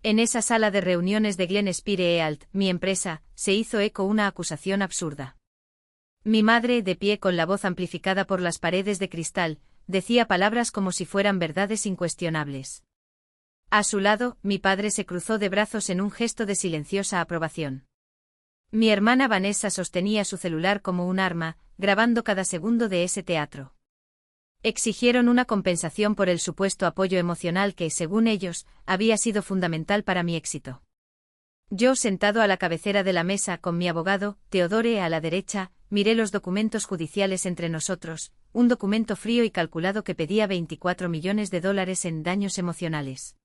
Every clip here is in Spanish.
En esa sala de reuniones de Glenspire Ealt, mi empresa, se hizo eco una acusación absurda. Mi madre, de pie con la voz amplificada por las paredes de cristal, decía palabras como si fueran verdades incuestionables. A su lado, mi padre se cruzó de brazos en un gesto de silenciosa aprobación. Mi hermana Vanessa sostenía su celular como un arma, grabando cada segundo de ese teatro. Exigieron una compensación por el supuesto apoyo emocional que, según ellos, había sido fundamental para mi éxito. Yo, sentado a la cabecera de la mesa con mi abogado, Theodore, a la derecha, miré los documentos judiciales entre nosotros, un documento frío y calculado que pedía $24 millones en daños emocionales.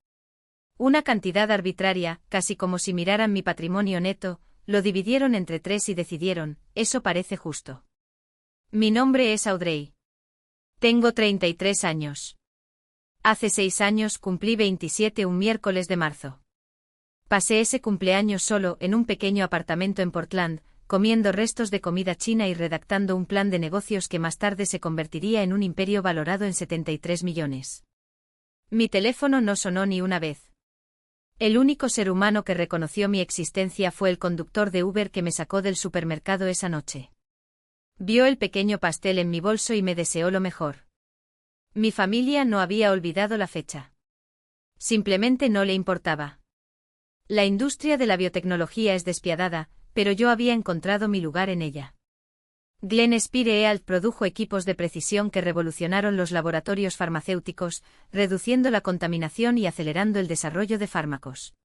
Una cantidad arbitraria, casi como si miraran mi patrimonio neto, lo dividieron entre 3 y decidieron, eso parece justo. Mi nombre es Audrey. Tengo 33 años. Hace 6 años cumplí 27 un miércoles de marzo. Pasé ese cumpleaños solo en un pequeño apartamento en Portland, comiendo restos de comida china y redactando un plan de negocios que más tarde se convertiría en un imperio valorado en 73 millones. Mi teléfono no sonó ni una vez. El único ser humano que reconoció mi existencia fue el conductor de Uber que me sacó del supermercado esa noche. Vio el pequeño pastel en mi bolso y me deseó lo mejor. Mi familia no había olvidado la fecha. Simplemente no le importaba. La industria de la biotecnología es despiadada, pero yo había encontrado mi lugar en ella. Glenspire Ealt produjo equipos de precisión que revolucionaron los laboratorios farmacéuticos, reduciendo la contaminación y acelerando el desarrollo de fármacos.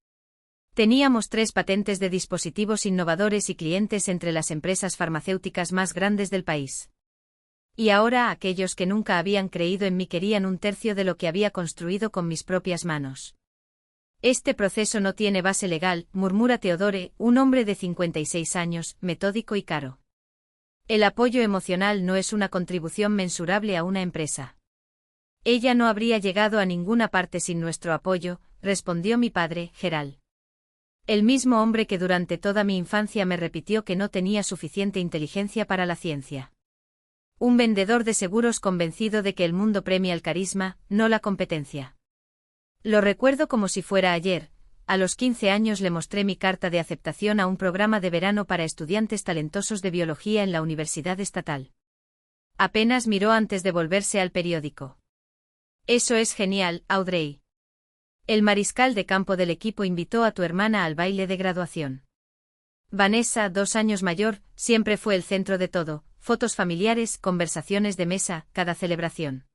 Teníamos 3 patentes de dispositivos innovadores y clientes entre las empresas farmacéuticas más grandes del país. Y ahora aquellos que nunca habían creído en mí querían 1/3 de lo que había construido con mis propias manos. Este proceso no tiene base legal, murmura Theodore, un hombre de 56 años, metódico y caro. El apoyo emocional no es una contribución mensurable a una empresa. Ella no habría llegado a ninguna parte sin nuestro apoyo, respondió mi padre, Gerald. El mismo hombre que durante toda mi infancia me repitió que no tenía suficiente inteligencia para la ciencia. Un vendedor de seguros convencido de que el mundo premia el carisma, no la competencia. Lo recuerdo como si fuera ayer. A los 15 años le mostré mi carta de aceptación a un programa de verano para estudiantes talentosos de biología en la Universidad Estatal. Apenas miró antes de volverse al periódico. Eso es genial, Audrey. El mariscal de campo del equipo invitó a tu hermana al baile de graduación. Vanessa, 2 años mayor, siempre fue el centro de todo, fotos familiares, conversaciones de mesa, cada celebración.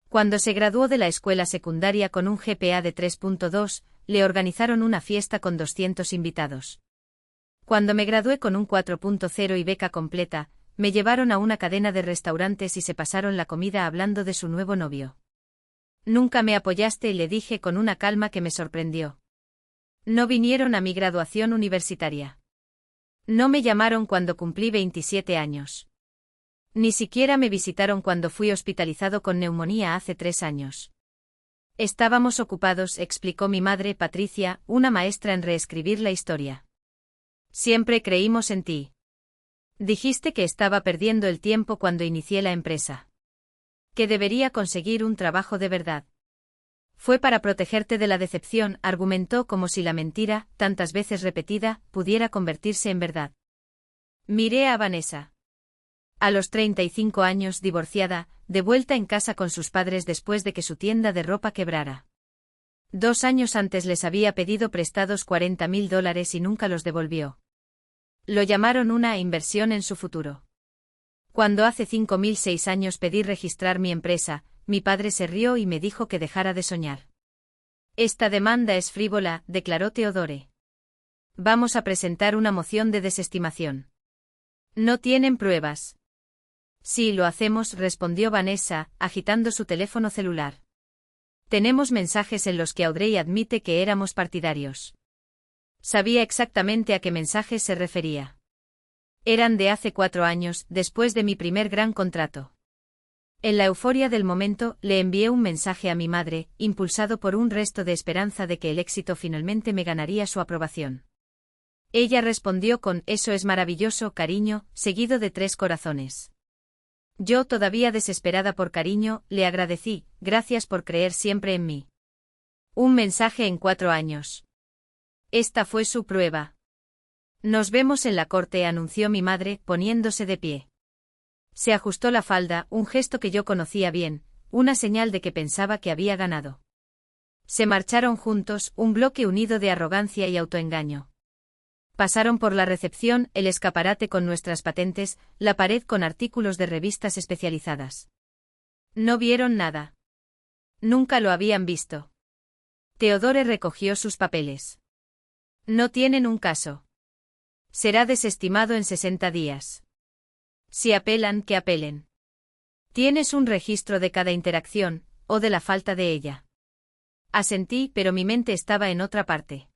Cuando se graduó de la escuela secundaria con un GPA de 3.2, le organizaron una fiesta con 200 invitados. Cuando me gradué con un 4.0 y beca completa, me llevaron a una cadena de restaurantes y se pasaron la comida hablando de su nuevo novio. Nunca me apoyaste, le dije con una calma que me sorprendió. No vinieron a mi graduación universitaria. No me llamaron cuando cumplí 27 años. Ni siquiera me visitaron cuando fui hospitalizado con neumonía hace 3 años. Estábamos ocupados, explicó mi madre Patricia, una maestra en reescribir la historia. Siempre creímos en ti. Dijiste que estaba perdiendo el tiempo cuando inicié la empresa. Que debería conseguir un trabajo de verdad. Fue para protegerte de la decepción, argumentó como si la mentira, tantas veces repetida, pudiera convertirse en verdad. Miré a Vanessa. A los 35 años, divorciada, de vuelta en casa con sus padres después de que su tienda de ropa quebrara. 2 años antes les había pedido prestados $40.000 y nunca los devolvió. Lo llamaron una inversión en su futuro. Cuando hace 5.006 años pedí registrar mi empresa, mi padre se rió y me dijo que dejara de soñar. Esta demanda es frívola, declaró Theodore. Vamos a presentar una moción de desestimación. No tienen pruebas. Sí, lo hacemos, respondió Vanessa, agitando su teléfono celular. Tenemos mensajes en los que Audrey admite que éramos partidarios. Sabía exactamente a qué mensajes se refería. Eran de hace 4 años, después de mi primer gran contrato. En la euforia del momento, le envié un mensaje a mi madre, impulsado por un resto de esperanza de que el éxito finalmente me ganaría su aprobación. Ella respondió con «Eso es maravilloso, cariño», seguido de 3 corazones. Yo, todavía desesperada por cariño, le agradecí, gracias por creer siempre en mí. Un mensaje en 4 años. Esta fue su prueba. Nos vemos en la corte, anunció mi madre, poniéndose de pie. Se ajustó la falda, un gesto que yo conocía bien, una señal de que pensaba que había ganado. Se marcharon juntos, un bloque unido de arrogancia y autoengaño. Pasaron por la recepción, el escaparate con nuestras patentes, la pared con artículos de revistas especializadas. No vieron nada. Nunca lo habían visto. Theodore recogió sus papeles. No tienen un caso. Será desestimado en 60 días. Si apelan, que apelen. Tienes un registro de cada interacción, o de la falta de ella. Asentí, pero mi mente estaba en otra parte.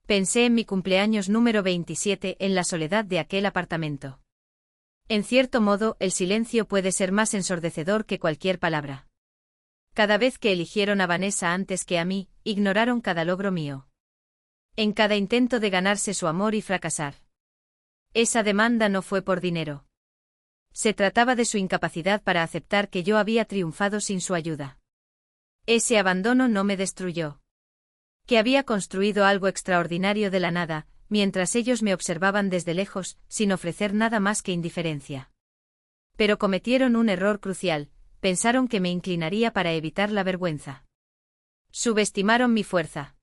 Pensé en mi cumpleaños número 27, en la soledad de aquel apartamento. En cierto modo, el silencio puede ser más ensordecedor que cualquier palabra. Cada vez que eligieron a Vanessa antes que a mí, ignoraron cada logro mío. En cada intento de ganarse su amor y fracasar. Esa demanda no fue por dinero. Se trataba de su incapacidad para aceptar que yo había triunfado sin su ayuda. Ese abandono no me destruyó. Que había construido algo extraordinario de la nada, mientras ellos me observaban desde lejos, sin ofrecer nada más que indiferencia. Pero cometieron un error crucial, pensaron que me inclinaría para evitar la vergüenza. Subestimaron mi fuerza.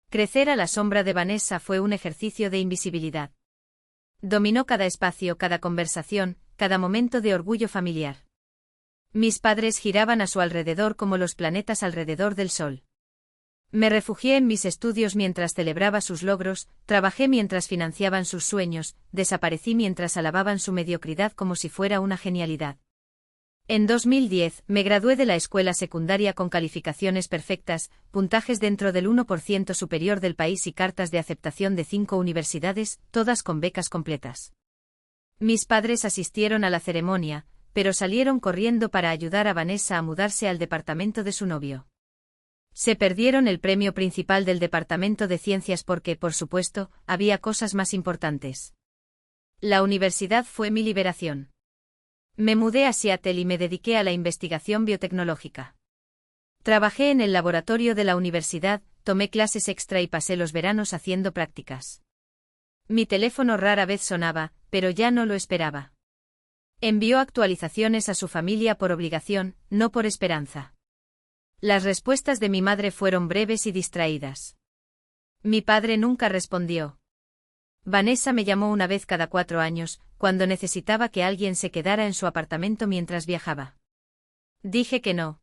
Crecer a la sombra de Vanessa fue un ejercicio de invisibilidad. Dominó cada espacio, cada conversación, cada momento de orgullo familiar. Mis padres giraban a su alrededor como los planetas alrededor del Sol. Me refugié en mis estudios mientras celebraba sus logros, trabajé mientras financiaban sus sueños, desaparecí mientras alababan su mediocridad como si fuera una genialidad. En 2010, me gradué de la escuela secundaria con calificaciones perfectas, puntajes dentro del 1% superior del país y cartas de aceptación de 5 universidades, todas con becas completas. Mis padres asistieron a la ceremonia, pero salieron corriendo para ayudar a Vanessa a mudarse al departamento de su novio. Se perdieron el premio principal del departamento de ciencias porque, por supuesto, había cosas más importantes. La universidad fue mi liberación. Me mudé a Seattle y me dediqué a la investigación biotecnológica. Trabajé en el laboratorio de la universidad, tomé clases extra y pasé los veranos haciendo prácticas. Mi teléfono rara vez sonaba, pero ya no lo esperaba. Envió actualizaciones a su familia por obligación, no por esperanza. Las respuestas de mi madre fueron breves y distraídas. Mi padre nunca respondió. Vanessa me llamó una vez cada 4 años, cuando necesitaba que alguien se quedara en su apartamento mientras viajaba. Dije que no.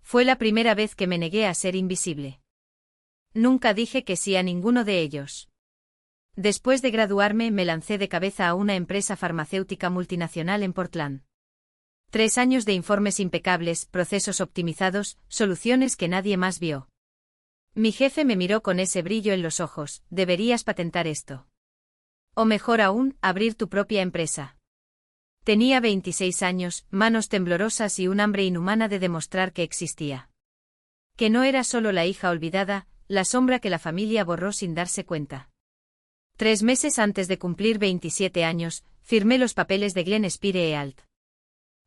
Fue la primera vez que me negué a ser invisible. Nunca dije que sí a ninguno de ellos. Después de graduarme me lancé de cabeza a una empresa farmacéutica multinacional en Portland. 3 años de informes impecables, procesos optimizados, soluciones que nadie más vio. Mi jefe me miró con ese brillo en los ojos, deberías patentar esto. O mejor aún, abrir tu propia empresa. Tenía 26 años, manos temblorosas y un hambre inhumana de demostrar que existía. Que no era solo la hija olvidada, la sombra que la familia borró sin darse cuenta. 3 meses antes de cumplir 27 años, firmé los papeles de Glenspire Alt.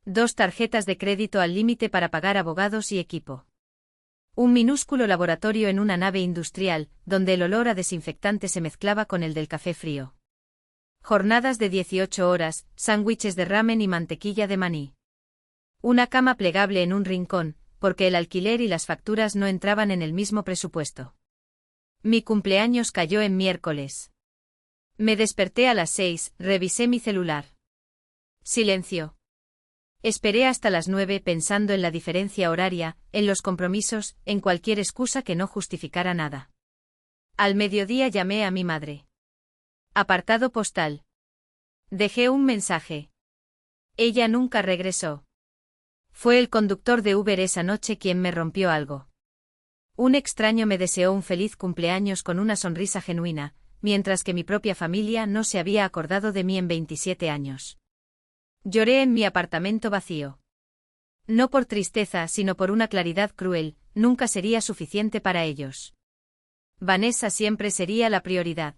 2 tarjetas de crédito al límite para pagar abogados y equipo. Un minúsculo laboratorio en una nave industrial, donde el olor a desinfectante se mezclaba con el del café frío. Jornadas de 18 horas, sándwiches de ramen y mantequilla de maní. Una cama plegable en un rincón, porque el alquiler y las facturas no entraban en el mismo presupuesto. Mi cumpleaños cayó en miércoles. Me desperté a las 6, revisé mi celular. Silencio. Esperé hasta las 9 pensando en la diferencia horaria, en los compromisos, en cualquier excusa que no justificara nada. Al mediodía llamé a mi madre. Apartado postal. Dejé un mensaje. Ella nunca regresó. Fue el conductor de Uber esa noche quien me rompió algo. Un extraño me deseó un feliz cumpleaños con una sonrisa genuina, mientras que mi propia familia no se había acordado de mí en 27 años. Lloré en mi apartamento vacío. No por tristeza, sino por una claridad cruel, nunca sería suficiente para ellos. Vanessa siempre sería la prioridad.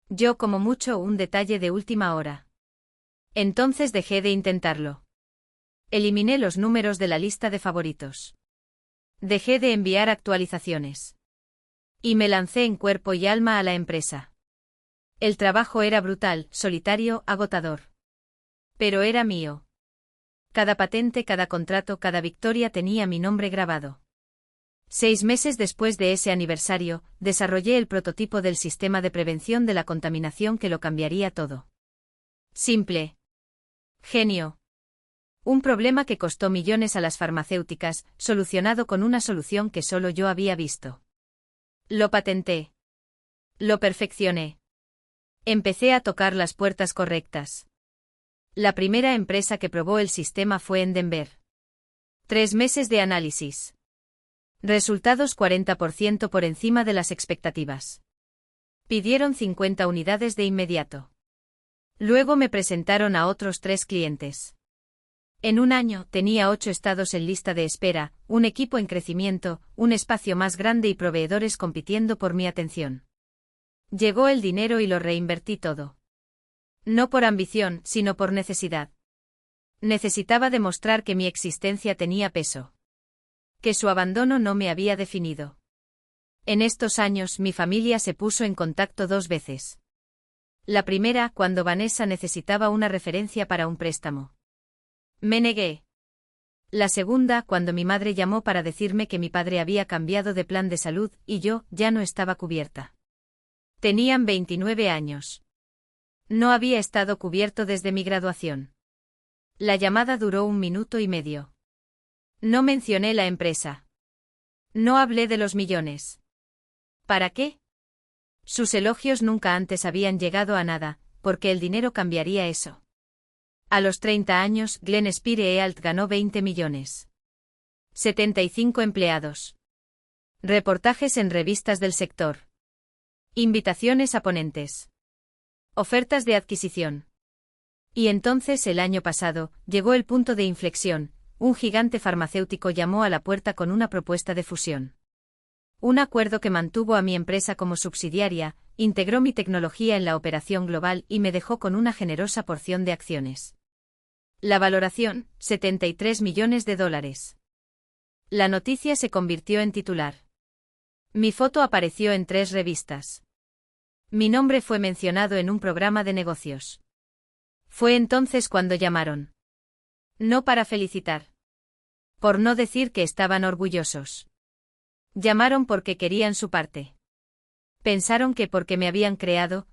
Yo como mucho un detalle de última hora. Entonces dejé de intentarlo. Eliminé los números de la lista de favoritos. Dejé de enviar actualizaciones. Y me lancé en cuerpo y alma a la empresa. El trabajo era brutal, solitario, agotador. Pero era mío. Cada patente, cada contrato, cada victoria tenía mi nombre grabado. 6 meses después de ese aniversario, desarrollé el prototipo del sistema de prevención de la contaminación que lo cambiaría todo. Simple. Genio. Un problema que costó millones a las farmacéuticas, solucionado con una solución que solo yo había visto. Lo patenté. Lo perfeccioné. Empecé a tocar las puertas correctas. La primera empresa que probó el sistema fue en Denver. 3 meses de análisis. Resultados 40% por encima de las expectativas. Pidieron 50 unidades de inmediato. Luego me presentaron a otros 3 clientes. En un año tenía 8 estados en lista de espera, un equipo en crecimiento, un espacio más grande y proveedores compitiendo por mi atención. Llegó el dinero y lo reinvertí todo. No por ambición, sino por necesidad. Necesitaba demostrar que mi existencia tenía peso. Que su abandono no me había definido. En estos años mi familia se puso en contacto 2 veces. La primera, cuando Vanessa necesitaba una referencia para un préstamo. Me negué. La segunda, cuando mi madre llamó para decirme que mi padre había cambiado de plan de salud y yo ya no estaba cubierta. Tenían 29 años. No había estado cubierto desde mi graduación. La llamada duró 1 minuto y medio. No mencioné la empresa. No hablé de los millones. ¿Para qué? Sus elogios nunca antes habían llegado a nada, porque el dinero cambiaría eso. A los 30 años, Glen Spire Ealt ganó 20 millones. 75 empleados. Reportajes en revistas del sector. Invitaciones a ponentes. Ofertas de adquisición. Y entonces el año pasado, llegó el punto de inflexión. Un gigante farmacéutico llamó a la puerta con una propuesta de fusión. Un acuerdo que mantuvo a mi empresa como subsidiaria, integró mi tecnología en la operación global y me dejó con una generosa porción de acciones. La valoración, $73 millones. La noticia se convirtió en titular. Mi foto apareció en 3 revistas. Mi nombre fue mencionado en un programa de negocios. Fue entonces cuando llamaron. No para felicitar. Por no decir que estaban orgullosos. Llamaron porque querían su parte. Pensaron que porque me habían criado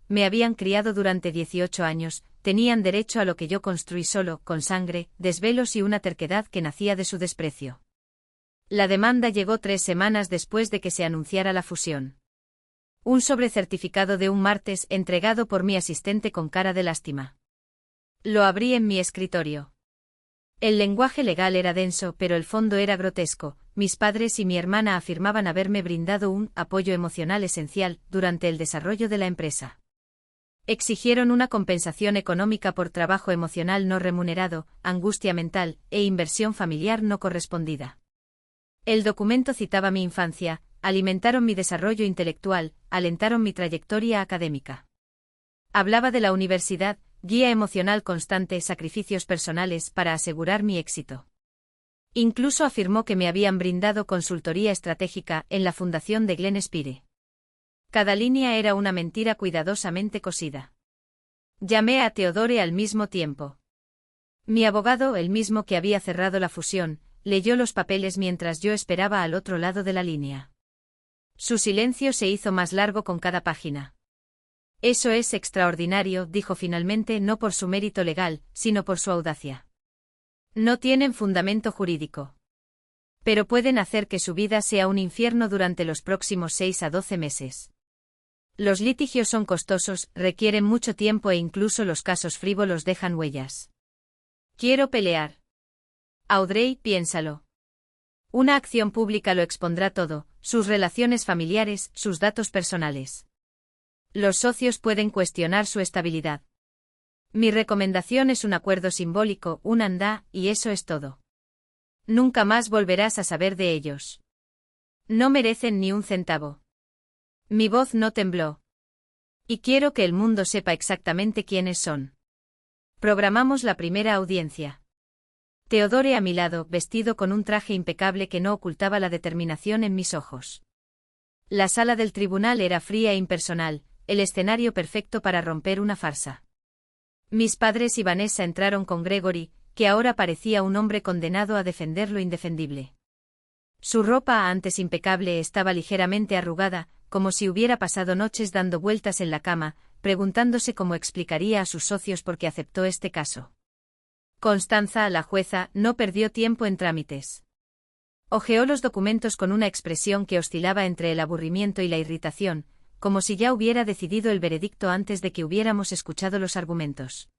durante 18 años, tenían derecho a lo que yo construí solo, con sangre, desvelos y una terquedad que nacía de su desprecio. La demanda llegó 3 semanas después de que se anunciara la fusión. Un sobrecertificado de un martes entregado por mi asistente con cara de lástima. Lo abrí en mi escritorio. El lenguaje legal era denso, pero el fondo era grotesco. Mis padres y mi hermana afirmaban haberme brindado un apoyo emocional esencial durante el desarrollo de la empresa. Exigieron una compensación económica por trabajo emocional no remunerado, angustia mental e inversión familiar no correspondida. El documento citaba mi infancia, alimentaron mi desarrollo intelectual, alentaron mi trayectoria académica. Hablaba de la universidad, guía emocional constante, sacrificios personales para asegurar mi éxito. Incluso afirmó que me habían brindado consultoría estratégica en la fundación de Glen Spire. Cada línea era una mentira cuidadosamente cosida. Llamé a Theodore al mismo tiempo. Mi abogado, el mismo que había cerrado la fusión, leyó los papeles mientras yo esperaba al otro lado de la línea. Su silencio se hizo más largo con cada página. Eso es extraordinario, dijo finalmente, no por su mérito legal, sino por su audacia. No tienen fundamento jurídico. Pero pueden hacer que su vida sea un infierno durante los próximos 6 a 12 meses. Los litigios son costosos, requieren mucho tiempo e incluso los casos frívolos dejan huellas. Quiero pelear. Audrey, piénsalo. Una acción pública lo expondrá todo, sus relaciones familiares, sus datos personales. Los socios pueden cuestionar su estabilidad. Mi recomendación es un acuerdo simbólico, un andá, y eso es todo. Nunca más volverás a saber de ellos. No merecen ni un centavo. Mi voz no tembló. Y quiero que el mundo sepa exactamente quiénes son. Programamos la primera audiencia. Theodore a mi lado, vestido con un traje impecable que no ocultaba la determinación en mis ojos. La sala del tribunal era fría e impersonal, el escenario perfecto para romper una farsa. Mis padres y Vanessa entraron con Gregory, que ahora parecía un hombre condenado a defender lo indefendible. Su ropa, antes impecable, estaba ligeramente arrugada, como si hubiera pasado noches dando vueltas en la cama, preguntándose cómo explicaría a sus socios por qué aceptó este caso. Constanza, la jueza, no perdió tiempo en trámites. Hojeó los documentos con una expresión que oscilaba entre el aburrimiento y la irritación, como si ya hubiera decidido el veredicto antes de que hubiéramos escuchado los argumentos.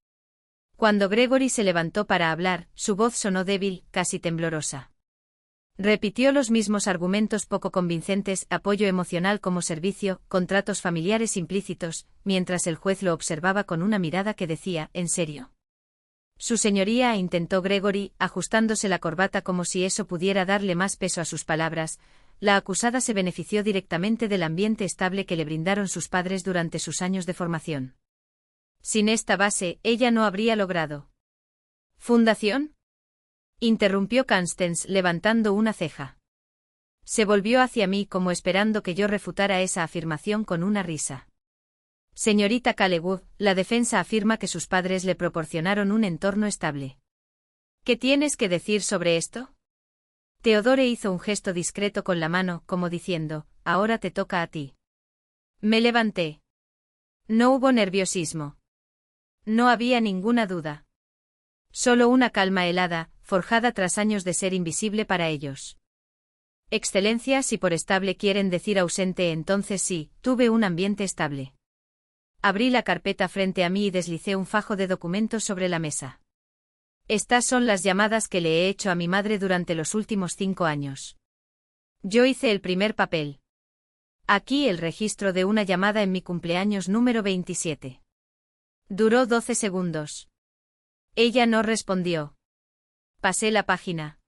Cuando Gregory se levantó para hablar, su voz sonó débil, casi temblorosa. Repitió los mismos argumentos poco convincentes: apoyo emocional como servicio, contratos familiares implícitos, mientras el juez lo observaba con una mirada que decía: ¿en serio? Su señoría, intentó Gregory, ajustándose la corbata como si eso pudiera darle más peso a sus palabras. La acusada se benefició directamente del ambiente estable que le brindaron sus padres durante sus años de formación. Sin esta base, ella no habría logrado. ¿Fundación?, interrumpió Constance, levantando una ceja. Se volvió hacia mí como esperando que yo refutara esa afirmación con una risa. Señorita Callewood, la defensa afirma que sus padres le proporcionaron un entorno estable. ¿Qué tienes que decir sobre esto? Theodore hizo un gesto discreto con la mano, como diciendo: ahora te toca a ti. Me levanté. No hubo nerviosismo. No había ninguna duda. Solo una calma helada, forjada tras años de ser invisible para ellos. Excelencia, si por estable quieren decir ausente, entonces sí, tuve un ambiente estable. Abrí la carpeta frente a mí y deslicé un fajo de documentos sobre la mesa. Estas son las llamadas que le he hecho a mi madre durante los últimos 5 años. Yo hice el primer papel. Aquí el registro de una llamada en mi cumpleaños número 27. Duró 12 segundos. Ella no respondió. Pasé la página.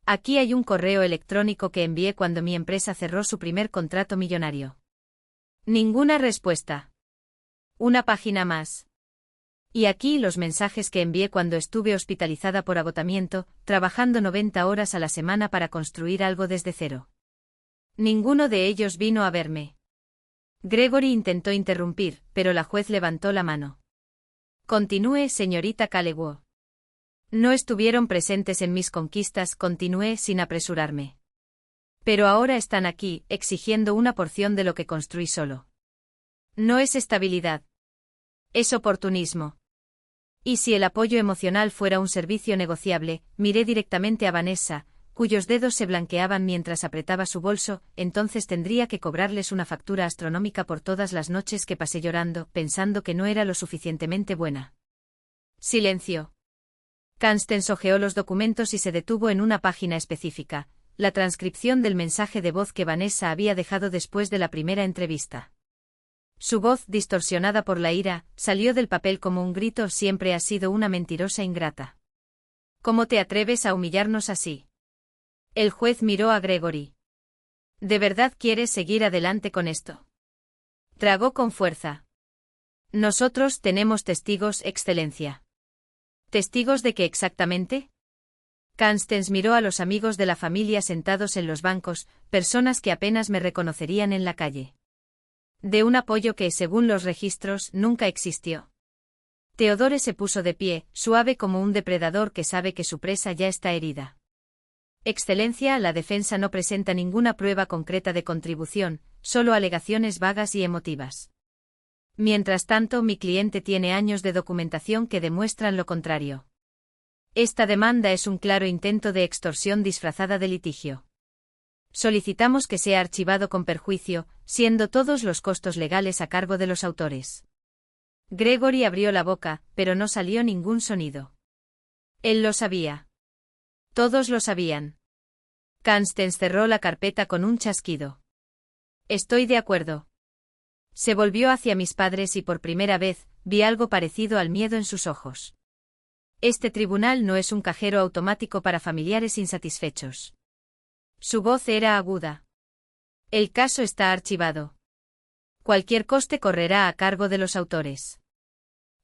Aquí hay un correo electrónico que envié cuando mi empresa cerró su primer contrato millonario. Ninguna respuesta. Una página más. Y aquí los mensajes que envié cuando estuve hospitalizada por agotamiento, trabajando 90 horas a la semana para construir algo desde cero. Ninguno de ellos vino a verme. Gregory intentó interrumpir, pero la juez levantó la mano. Continúe, señorita Callewood. No estuvieron presentes en mis conquistas, continué sin apresurarme. Pero ahora están aquí, exigiendo una porción de lo que construí solo. No es estabilidad. Es oportunismo. Y si el apoyo emocional fuera un servicio negociable, miré directamente a Vanessa, cuyos dedos se blanqueaban mientras apretaba su bolso, entonces tendría que cobrarles una factura astronómica por todas las noches que pasé llorando, pensando que no era lo suficientemente buena. Silencio. Constance hojeó los documentos y se detuvo en una página específica, la transcripción del mensaje de voz que Vanessa había dejado después de la primera entrevista. Su voz, distorsionada por la ira, salió del papel como un grito: siempre has sido una mentirosa ingrata. ¿Cómo te atreves a humillarnos así? El juez miró a Gregory. ¿De verdad quieres seguir adelante con esto? Tragó con fuerza. Nosotros tenemos testigos, Excelencia. ¿Testigos de qué exactamente? Constance miró a los amigos de la familia sentados en los bancos, personas que apenas me reconocerían en la calle. De un apoyo que, según los registros, nunca existió. Theodore se puso de pie, suave como un depredador que sabe que su presa ya está herida. Excelencia, la defensa no presenta ninguna prueba concreta de contribución, solo alegaciones vagas y emotivas. Mientras tanto, mi cliente tiene años de documentación que demuestran lo contrario. Esta demanda es un claro intento de extorsión disfrazada de litigio. Solicitamos que sea archivado con perjuicio, siendo todos los costos legales a cargo de los autores. Gregory abrió la boca, pero no salió ningún sonido. Él lo sabía. Todos lo sabían. Constance cerró la carpeta con un chasquido. Estoy de acuerdo. Se volvió hacia mis padres y por primera vez, vi algo parecido al miedo en sus ojos. Este tribunal no es un cajero automático para familiares insatisfechos. Su voz era aguda. El caso está archivado. Cualquier coste correrá a cargo de los autores.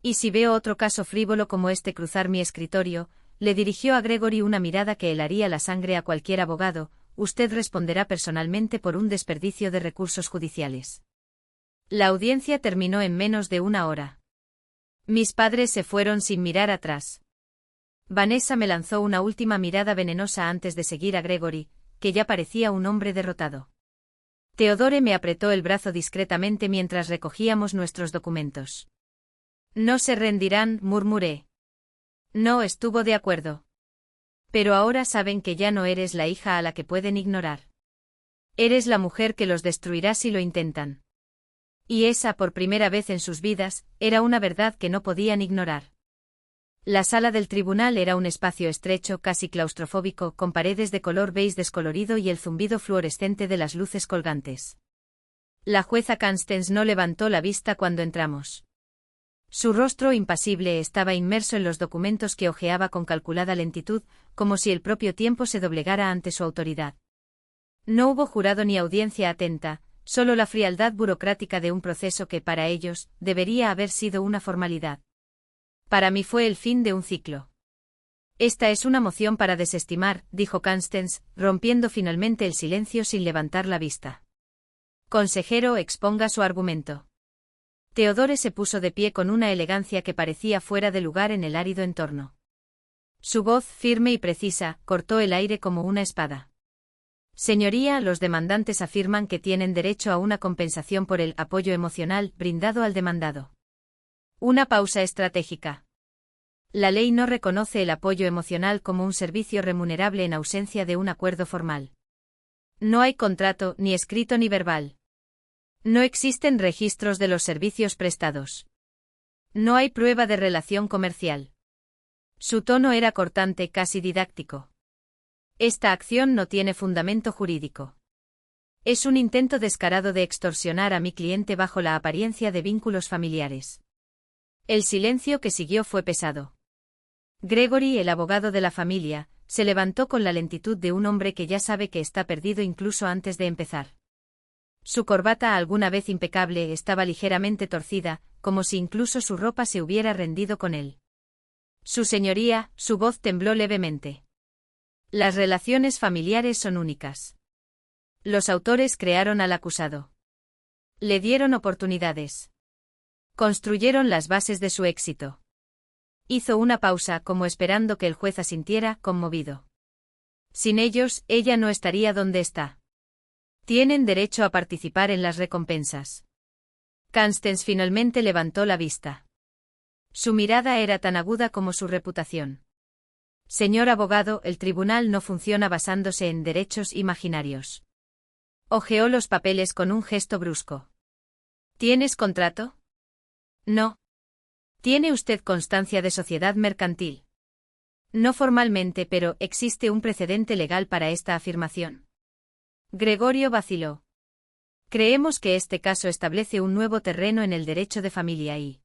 Y si veo otro caso frívolo como este cruzar mi escritorio, le dirigió a Gregory una mirada que helaría la sangre a cualquier abogado, usted responderá personalmente por un desperdicio de recursos judiciales. La audiencia terminó en menos de una hora. Mis padres se fueron sin mirar atrás. Vanessa me lanzó una última mirada venenosa antes de seguir a Gregory, que ya parecía un hombre derrotado. Theodore me apretó el brazo discretamente mientras recogíamos nuestros documentos. No se rendirán, murmuré. No estuvo de acuerdo. Pero ahora saben que ya no eres la hija a la que pueden ignorar. Eres la mujer que los destruirá si lo intentan. Y esa, por primera vez en sus vidas, era una verdad que no podían ignorar. La sala del tribunal era un espacio estrecho, casi claustrofóbico, con paredes de color beige descolorido y el zumbido fluorescente de las luces colgantes. La jueza Constance no levantó la vista cuando entramos. Su rostro impasible estaba inmerso en los documentos que hojeaba con calculada lentitud, como si el propio tiempo se doblegara ante su autoridad. No hubo jurado ni audiencia atenta, solo la frialdad burocrática de un proceso que, para ellos, debería haber sido una formalidad. Para mí fue el fin de un ciclo. Esta es una moción para desestimar, dijo Constance, rompiendo finalmente el silencio sin levantar la vista. Consejero, exponga su argumento. Theodore se puso de pie con una elegancia que parecía fuera de lugar en el árido entorno. Su voz, firme y precisa, cortó el aire como una espada. Señoría, los demandantes afirman que tienen derecho a una compensación por el apoyo emocional brindado al demandado. Una pausa estratégica. La ley no reconoce el apoyo emocional como un servicio remunerable en ausencia de un acuerdo formal. No hay contrato, ni escrito ni verbal. No existen registros de los servicios prestados. No hay prueba de relación comercial. Su tono era cortante, casi didáctico. Esta acción no tiene fundamento jurídico. Es un intento descarado de extorsionar a mi cliente bajo la apariencia de vínculos familiares. El silencio que siguió fue pesado. Gregory, el abogado de la familia, se levantó con la lentitud de un hombre que ya sabe que está perdido incluso antes de empezar. Su corbata, alguna vez impecable, estaba ligeramente torcida, como si incluso su ropa se hubiera rendido con él. Su señoría, su voz tembló levemente. Las relaciones familiares son únicas. Los autores crearon al acusado. Le dieron oportunidades. Construyeron las bases de su éxito. Hizo una pausa, como esperando que el juez asintiera, conmovido. Sin ellos, ella no estaría donde está. Tienen derecho a participar en las recompensas. Constance finalmente levantó la vista. Su mirada era tan aguda como su reputación. Señor abogado, el tribunal no funciona basándose en derechos imaginarios. Hojeó los papeles con un gesto brusco. ¿Tienes contrato? No. ¿Tiene usted constancia de sociedad mercantil? No formalmente, pero existe un precedente legal para esta afirmación. Gregorio vaciló. Creemos que este caso establece un nuevo terreno en el derecho de familia y...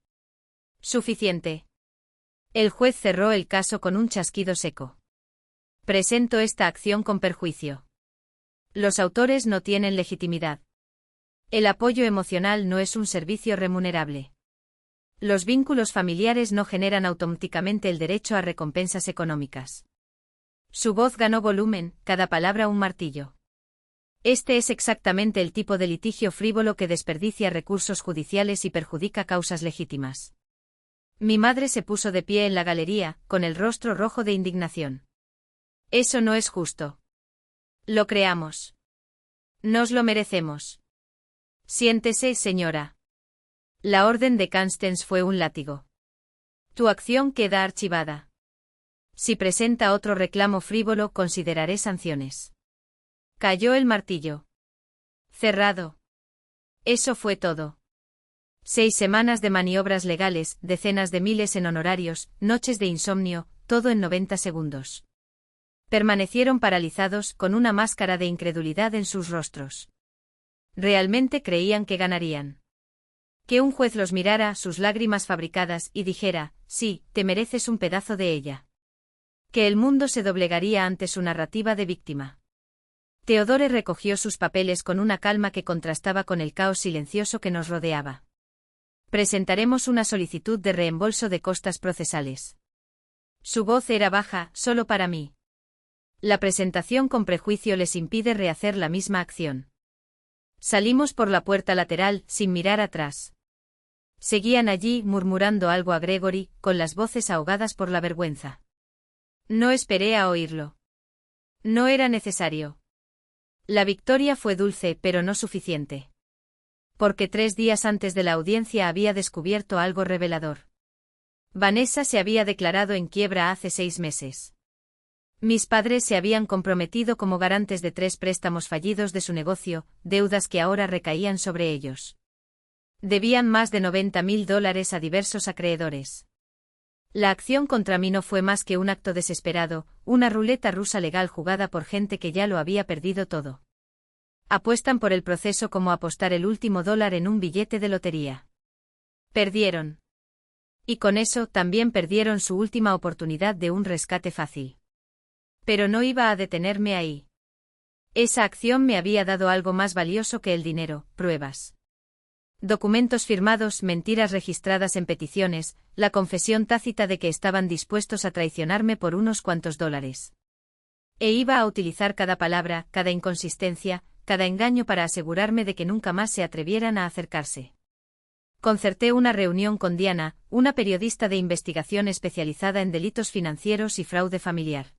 Suficiente. El juez cerró el caso con un chasquido seco. Presento esta acción con perjuicio. Los autores no tienen legitimidad. El apoyo emocional no es un servicio remunerable. Los vínculos familiares no generan automáticamente el derecho a recompensas económicas. Su voz ganó volumen, cada palabra un martillo. Este es exactamente el tipo de litigio frívolo que desperdicia recursos judiciales y perjudica causas legítimas. Mi madre se puso de pie en la galería, con el rostro rojo de indignación. Eso no es justo. Lo creamos. Nos lo merecemos. Siéntese, señora. La orden de Constance fue un látigo. Tu acción queda archivada. Si presenta otro reclamo frívolo, consideraré sanciones. Cayó el martillo. Cerrado. Eso fue todo. 6 semanas de maniobras legales, decenas de miles en honorarios, noches de insomnio, todo en 90 segundos. Permanecieron paralizados, con una máscara de incredulidad en sus rostros. Realmente creían que ganarían. Que un juez los mirara, sus lágrimas fabricadas, y dijera, sí, te mereces un pedazo de ella. Que el mundo se doblegaría ante su narrativa de víctima. Theodore recogió sus papeles con una calma que contrastaba con el caos silencioso que nos rodeaba. Presentaremos una solicitud de reembolso de costas procesales. Su voz era baja, solo para mí. La presentación con prejuicio les impide rehacer la misma acción. Salimos por la puerta lateral, sin mirar atrás. Seguían allí, murmurando algo a Gregory, con las voces ahogadas por la vergüenza. No esperé a oírlo. No era necesario. La victoria fue dulce, pero no suficiente. Porque 3 días antes de la audiencia había descubierto algo revelador. Vanessa se había declarado en quiebra hace 6 meses. Mis padres se habían comprometido como garantes de 3 préstamos fallidos de su negocio, deudas que ahora recaían sobre ellos. Debían más de $90.000 a diversos acreedores. La acción contra mí no fue más que un acto desesperado, una ruleta rusa legal jugada por gente que ya lo había perdido todo. Apuestan por el proceso como apostar el último dólar en un billete de lotería. Perdieron. Y con eso también perdieron su última oportunidad de un rescate fácil. Pero no iba a detenerme ahí. Esa acción me había dado algo más valioso que el dinero, pruebas. Documentos firmados, mentiras registradas en peticiones, la confesión tácita de que estaban dispuestos a traicionarme por unos cuantos dólares. E iba a utilizar cada palabra, cada inconsistencia, cada engaño para asegurarme de que nunca más se atrevieran a acercarse. Concerté una reunión con Diana, una periodista de investigación especializada en delitos financieros y fraude familiar.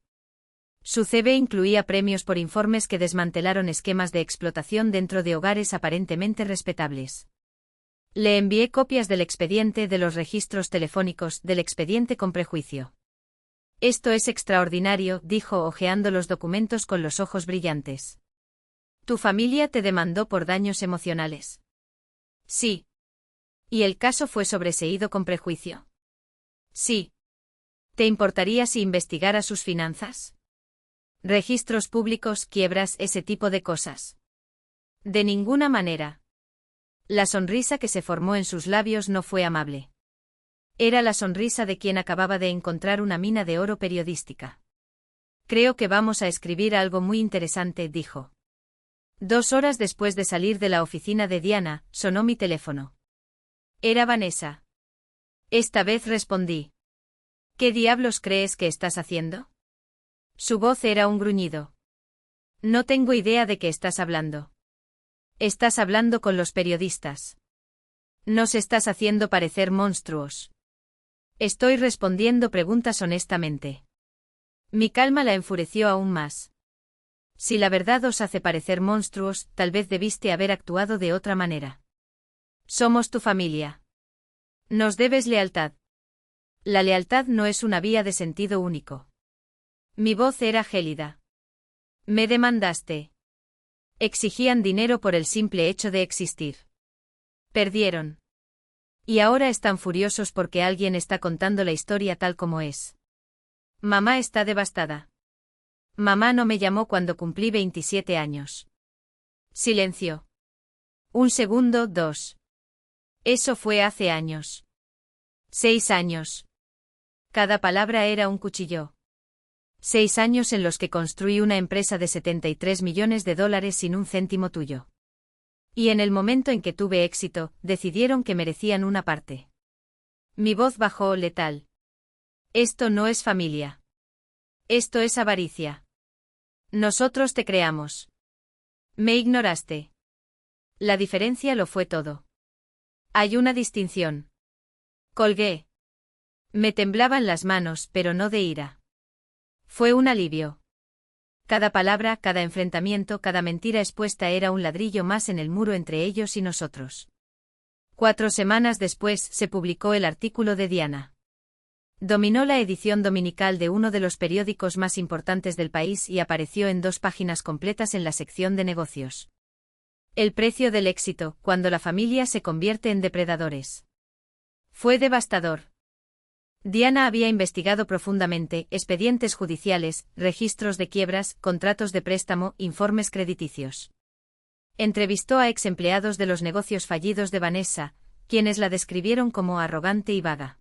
Su CV incluía premios por informes que desmantelaron esquemas de explotación dentro de hogares aparentemente respetables. Le envié copias del expediente, de los registros telefónicos, del expediente con prejuicio. Esto es extraordinario, dijo hojeando los documentos con los ojos brillantes. ¿Tu familia te demandó por daños emocionales? Sí. ¿Y el caso fue sobreseído con prejuicio? Sí. ¿Te importaría si investigara sus finanzas? Registros públicos, quiebras, ese tipo de cosas. De ninguna manera. La sonrisa que se formó en sus labios no fue amable. Era la sonrisa de quien acababa de encontrar una mina de oro periodística. Creo que vamos a escribir algo muy interesante, dijo. 2 horas después de salir de la oficina de Diana, sonó mi teléfono. Era Vanessa. Esta vez respondí. ¿Qué diablos crees que estás haciendo? Su voz era un gruñido. No tengo idea de qué estás hablando. Estás hablando con los periodistas. Nos estás haciendo parecer monstruos. Estoy respondiendo preguntas honestamente. Mi calma la enfureció aún más. Si la verdad os hace parecer monstruos, tal vez debiste haber actuado de otra manera. Somos tu familia. Nos debes lealtad. La lealtad no es una vía de sentido único. Mi voz era gélida. Me demandaste. Exigían dinero por el simple hecho de existir. Perdieron. Y ahora están furiosos porque alguien está contando la historia tal como es. Mamá está devastada. Mamá no me llamó cuando cumplí 27 años. Silencio. 1 segundo, 2. Eso fue hace años. 6 años. Cada palabra era un cuchillo. 6 años en los que construí una empresa de $73 millones sin un céntimo tuyo. Y en el momento en que tuve éxito, decidieron que merecían una parte. Mi voz bajó letal. Esto no es familia. Esto es avaricia. Nosotros te creamos. Me ignoraste. La diferencia lo fue todo. Hay una distinción. Colgué. Me temblaban las manos, pero no de ira. Fue un alivio. Cada palabra, cada enfrentamiento, cada mentira expuesta era un ladrillo más en el muro entre ellos y nosotros. 4 semanas después se publicó el artículo de Diana. Dominó la edición dominical de uno de los periódicos más importantes del país y apareció en 2 páginas completas en la sección de negocios. El precio del éxito, cuando la familia se convierte en depredadores. Fue devastador. Diana había investigado profundamente expedientes judiciales, registros de quiebras, contratos de préstamo, informes crediticios. Entrevistó a ex empleados de los negocios fallidos de Vanessa, quienes la describieron como arrogante y vaga.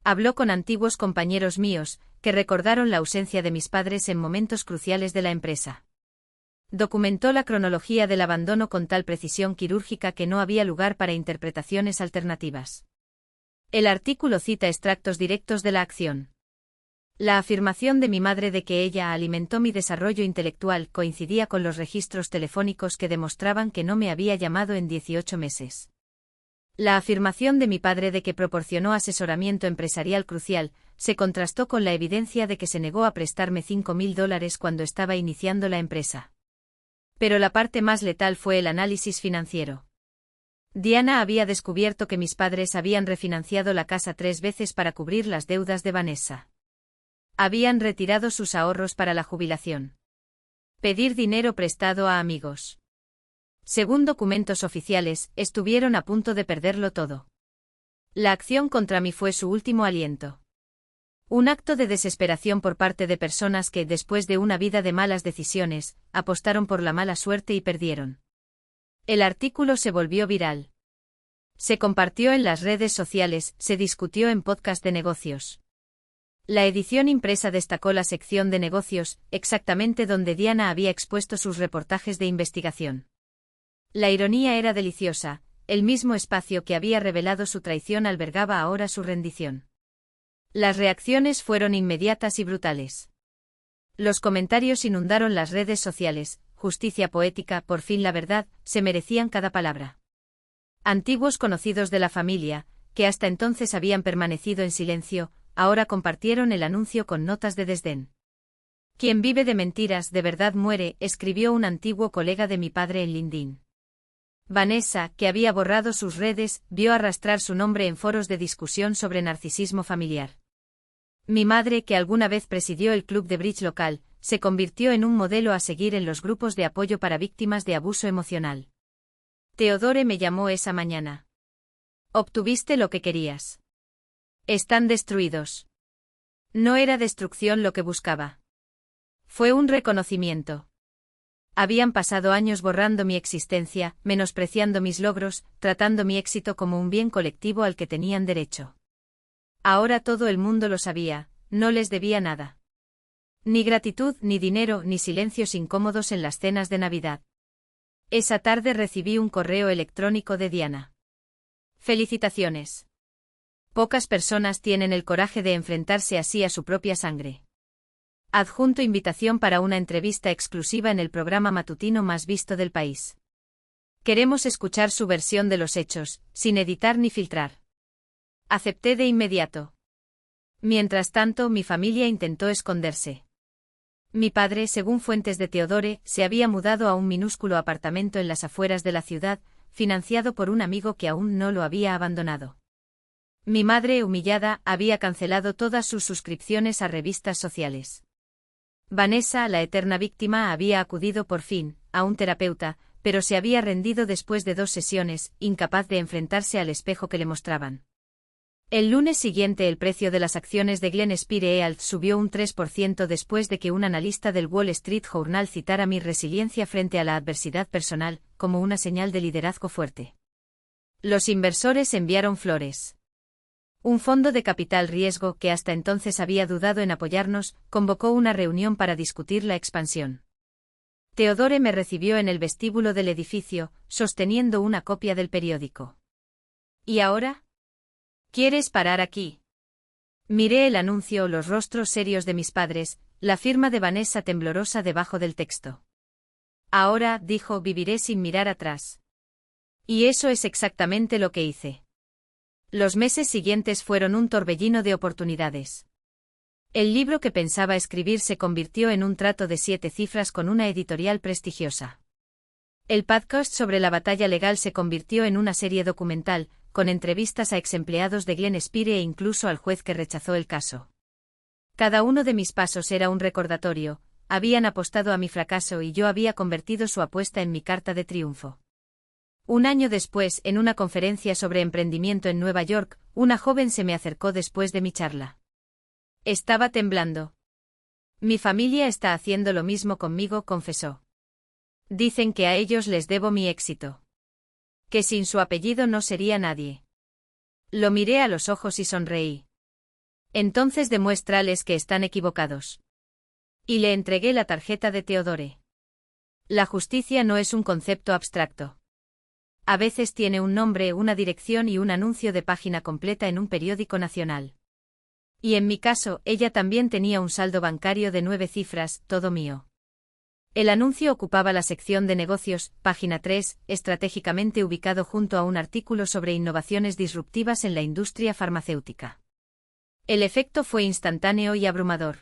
Habló con antiguos compañeros míos, que recordaron la ausencia de mis padres en momentos cruciales de la empresa. Documentó la cronología del abandono con tal precisión quirúrgica que no había lugar para interpretaciones alternativas. El artículo cita extractos directos de la acción. La afirmación de mi madre de que ella alimentó mi desarrollo intelectual coincidía con los registros telefónicos que demostraban que no me había llamado en 18 meses. La afirmación de mi padre de que proporcionó asesoramiento empresarial crucial se contrastó con la evidencia de que se negó a prestarme $5.000 cuando estaba iniciando la empresa. Pero la parte más letal fue el análisis financiero. Diana había descubierto que mis padres habían refinanciado la casa 3 veces para cubrir las deudas de Vanessa. Habían retirado sus ahorros para la jubilación. Pedir dinero prestado a amigos. Según documentos oficiales, estuvieron a punto de perderlo todo. La acción contra mí fue su último aliento. Un acto de desesperación por parte de personas que, después de una vida de malas decisiones, apostaron por la mala suerte y perdieron. El artículo se volvió viral. Se compartió en las redes sociales, se discutió en podcast de negocios. La edición impresa destacó la sección de negocios, exactamente donde Diana había expuesto sus reportajes de investigación. La ironía era deliciosa, el mismo espacio que había revelado su traición albergaba ahora su rendición. Las reacciones fueron inmediatas y brutales. Los comentarios inundaron las redes sociales, justicia poética, por fin la verdad, se merecían cada palabra. Antiguos conocidos de la familia, que hasta entonces habían permanecido en silencio, ahora compartieron el anuncio con notas de desdén. Quien vive de mentiras de verdad muere, escribió un antiguo colega de mi padre en LinkedIn. Vanessa, que había borrado sus redes, vio arrastrar su nombre en foros de discusión sobre narcisismo familiar. Mi madre, que alguna vez presidió el club de bridge local, se convirtió en un modelo a seguir en los grupos de apoyo para víctimas de abuso emocional. Teodore me llamó esa mañana. Obtuviste lo que querías. Están destruidos. No era destrucción lo que buscaba. Fue un reconocimiento. Habían pasado años borrando mi existencia, menospreciando mis logros, tratando mi éxito como un bien colectivo al que tenían derecho. Ahora todo el mundo lo sabía, no les debía nada. Ni gratitud, ni dinero, ni silencios incómodos en las cenas de Navidad. Esa tarde recibí un correo electrónico de Diana. Felicitaciones. Pocas personas tienen el coraje de enfrentarse así a su propia sangre. Adjunto invitación para una entrevista exclusiva en el programa matutino más visto del país. Queremos escuchar su versión de los hechos, sin editar ni filtrar. Acepté de inmediato. Mientras tanto, mi familia intentó esconderse. Mi padre, según fuentes de Teodore, se había mudado a un minúsculo apartamento en las afueras de la ciudad, financiado por un amigo que aún no lo había abandonado. Mi madre, humillada, había cancelado todas sus suscripciones a revistas sociales. Vanessa, la eterna víctima, había acudido por fin a un terapeuta, pero se había rendido después de 2 sesiones, incapaz de enfrentarse al espejo que le mostraban. El lunes siguiente el precio de las acciones de Glenspire Health subió un 3% después de que un analista del Wall Street Journal citara mi resiliencia frente a la adversidad personal, como una señal de liderazgo fuerte. Los inversores enviaron flores. Un fondo de capital riesgo que hasta entonces había dudado en apoyarnos, convocó una reunión para discutir la expansión. Teodore me recibió en el vestíbulo del edificio, sosteniendo una copia del periódico. ¿Y ahora? ¿Quieres parar aquí? Miré el anuncio, los rostros serios de mis padres, la firma de Vanessa temblorosa debajo del texto. Ahora, dijo, viviré sin mirar atrás. Y eso es exactamente lo que hice. Los meses siguientes fueron un torbellino de oportunidades. El libro que pensaba escribir se convirtió en un trato de 7 cifras con una editorial prestigiosa. El podcast sobre la batalla legal se convirtió en una serie documental, con entrevistas a exempleados de Glenspire e incluso al juez que rechazó el caso. Cada uno de mis pasos era un recordatorio, habían apostado a mi fracaso y yo había convertido su apuesta en mi carta de triunfo. Un año después, en una conferencia sobre emprendimiento en Nueva York, una joven se me acercó después de mi charla. Estaba temblando. Mi familia está haciendo lo mismo conmigo, confesó. Dicen que a ellos les debo mi éxito. Que sin su apellido no sería nadie. Lo miré a los ojos y sonreí. Entonces demuéstrales que están equivocados. Y le entregué la tarjeta de Teodore. La justicia no es un concepto abstracto. A veces tiene un nombre, una dirección y un anuncio de página completa en un periódico nacional. Y en mi caso, ella también tenía un saldo bancario de 9 cifras, todo mío. El anuncio ocupaba la sección de negocios, página 3, estratégicamente ubicado junto a un artículo sobre innovaciones disruptivas en la industria farmacéutica. El efecto fue instantáneo y abrumador.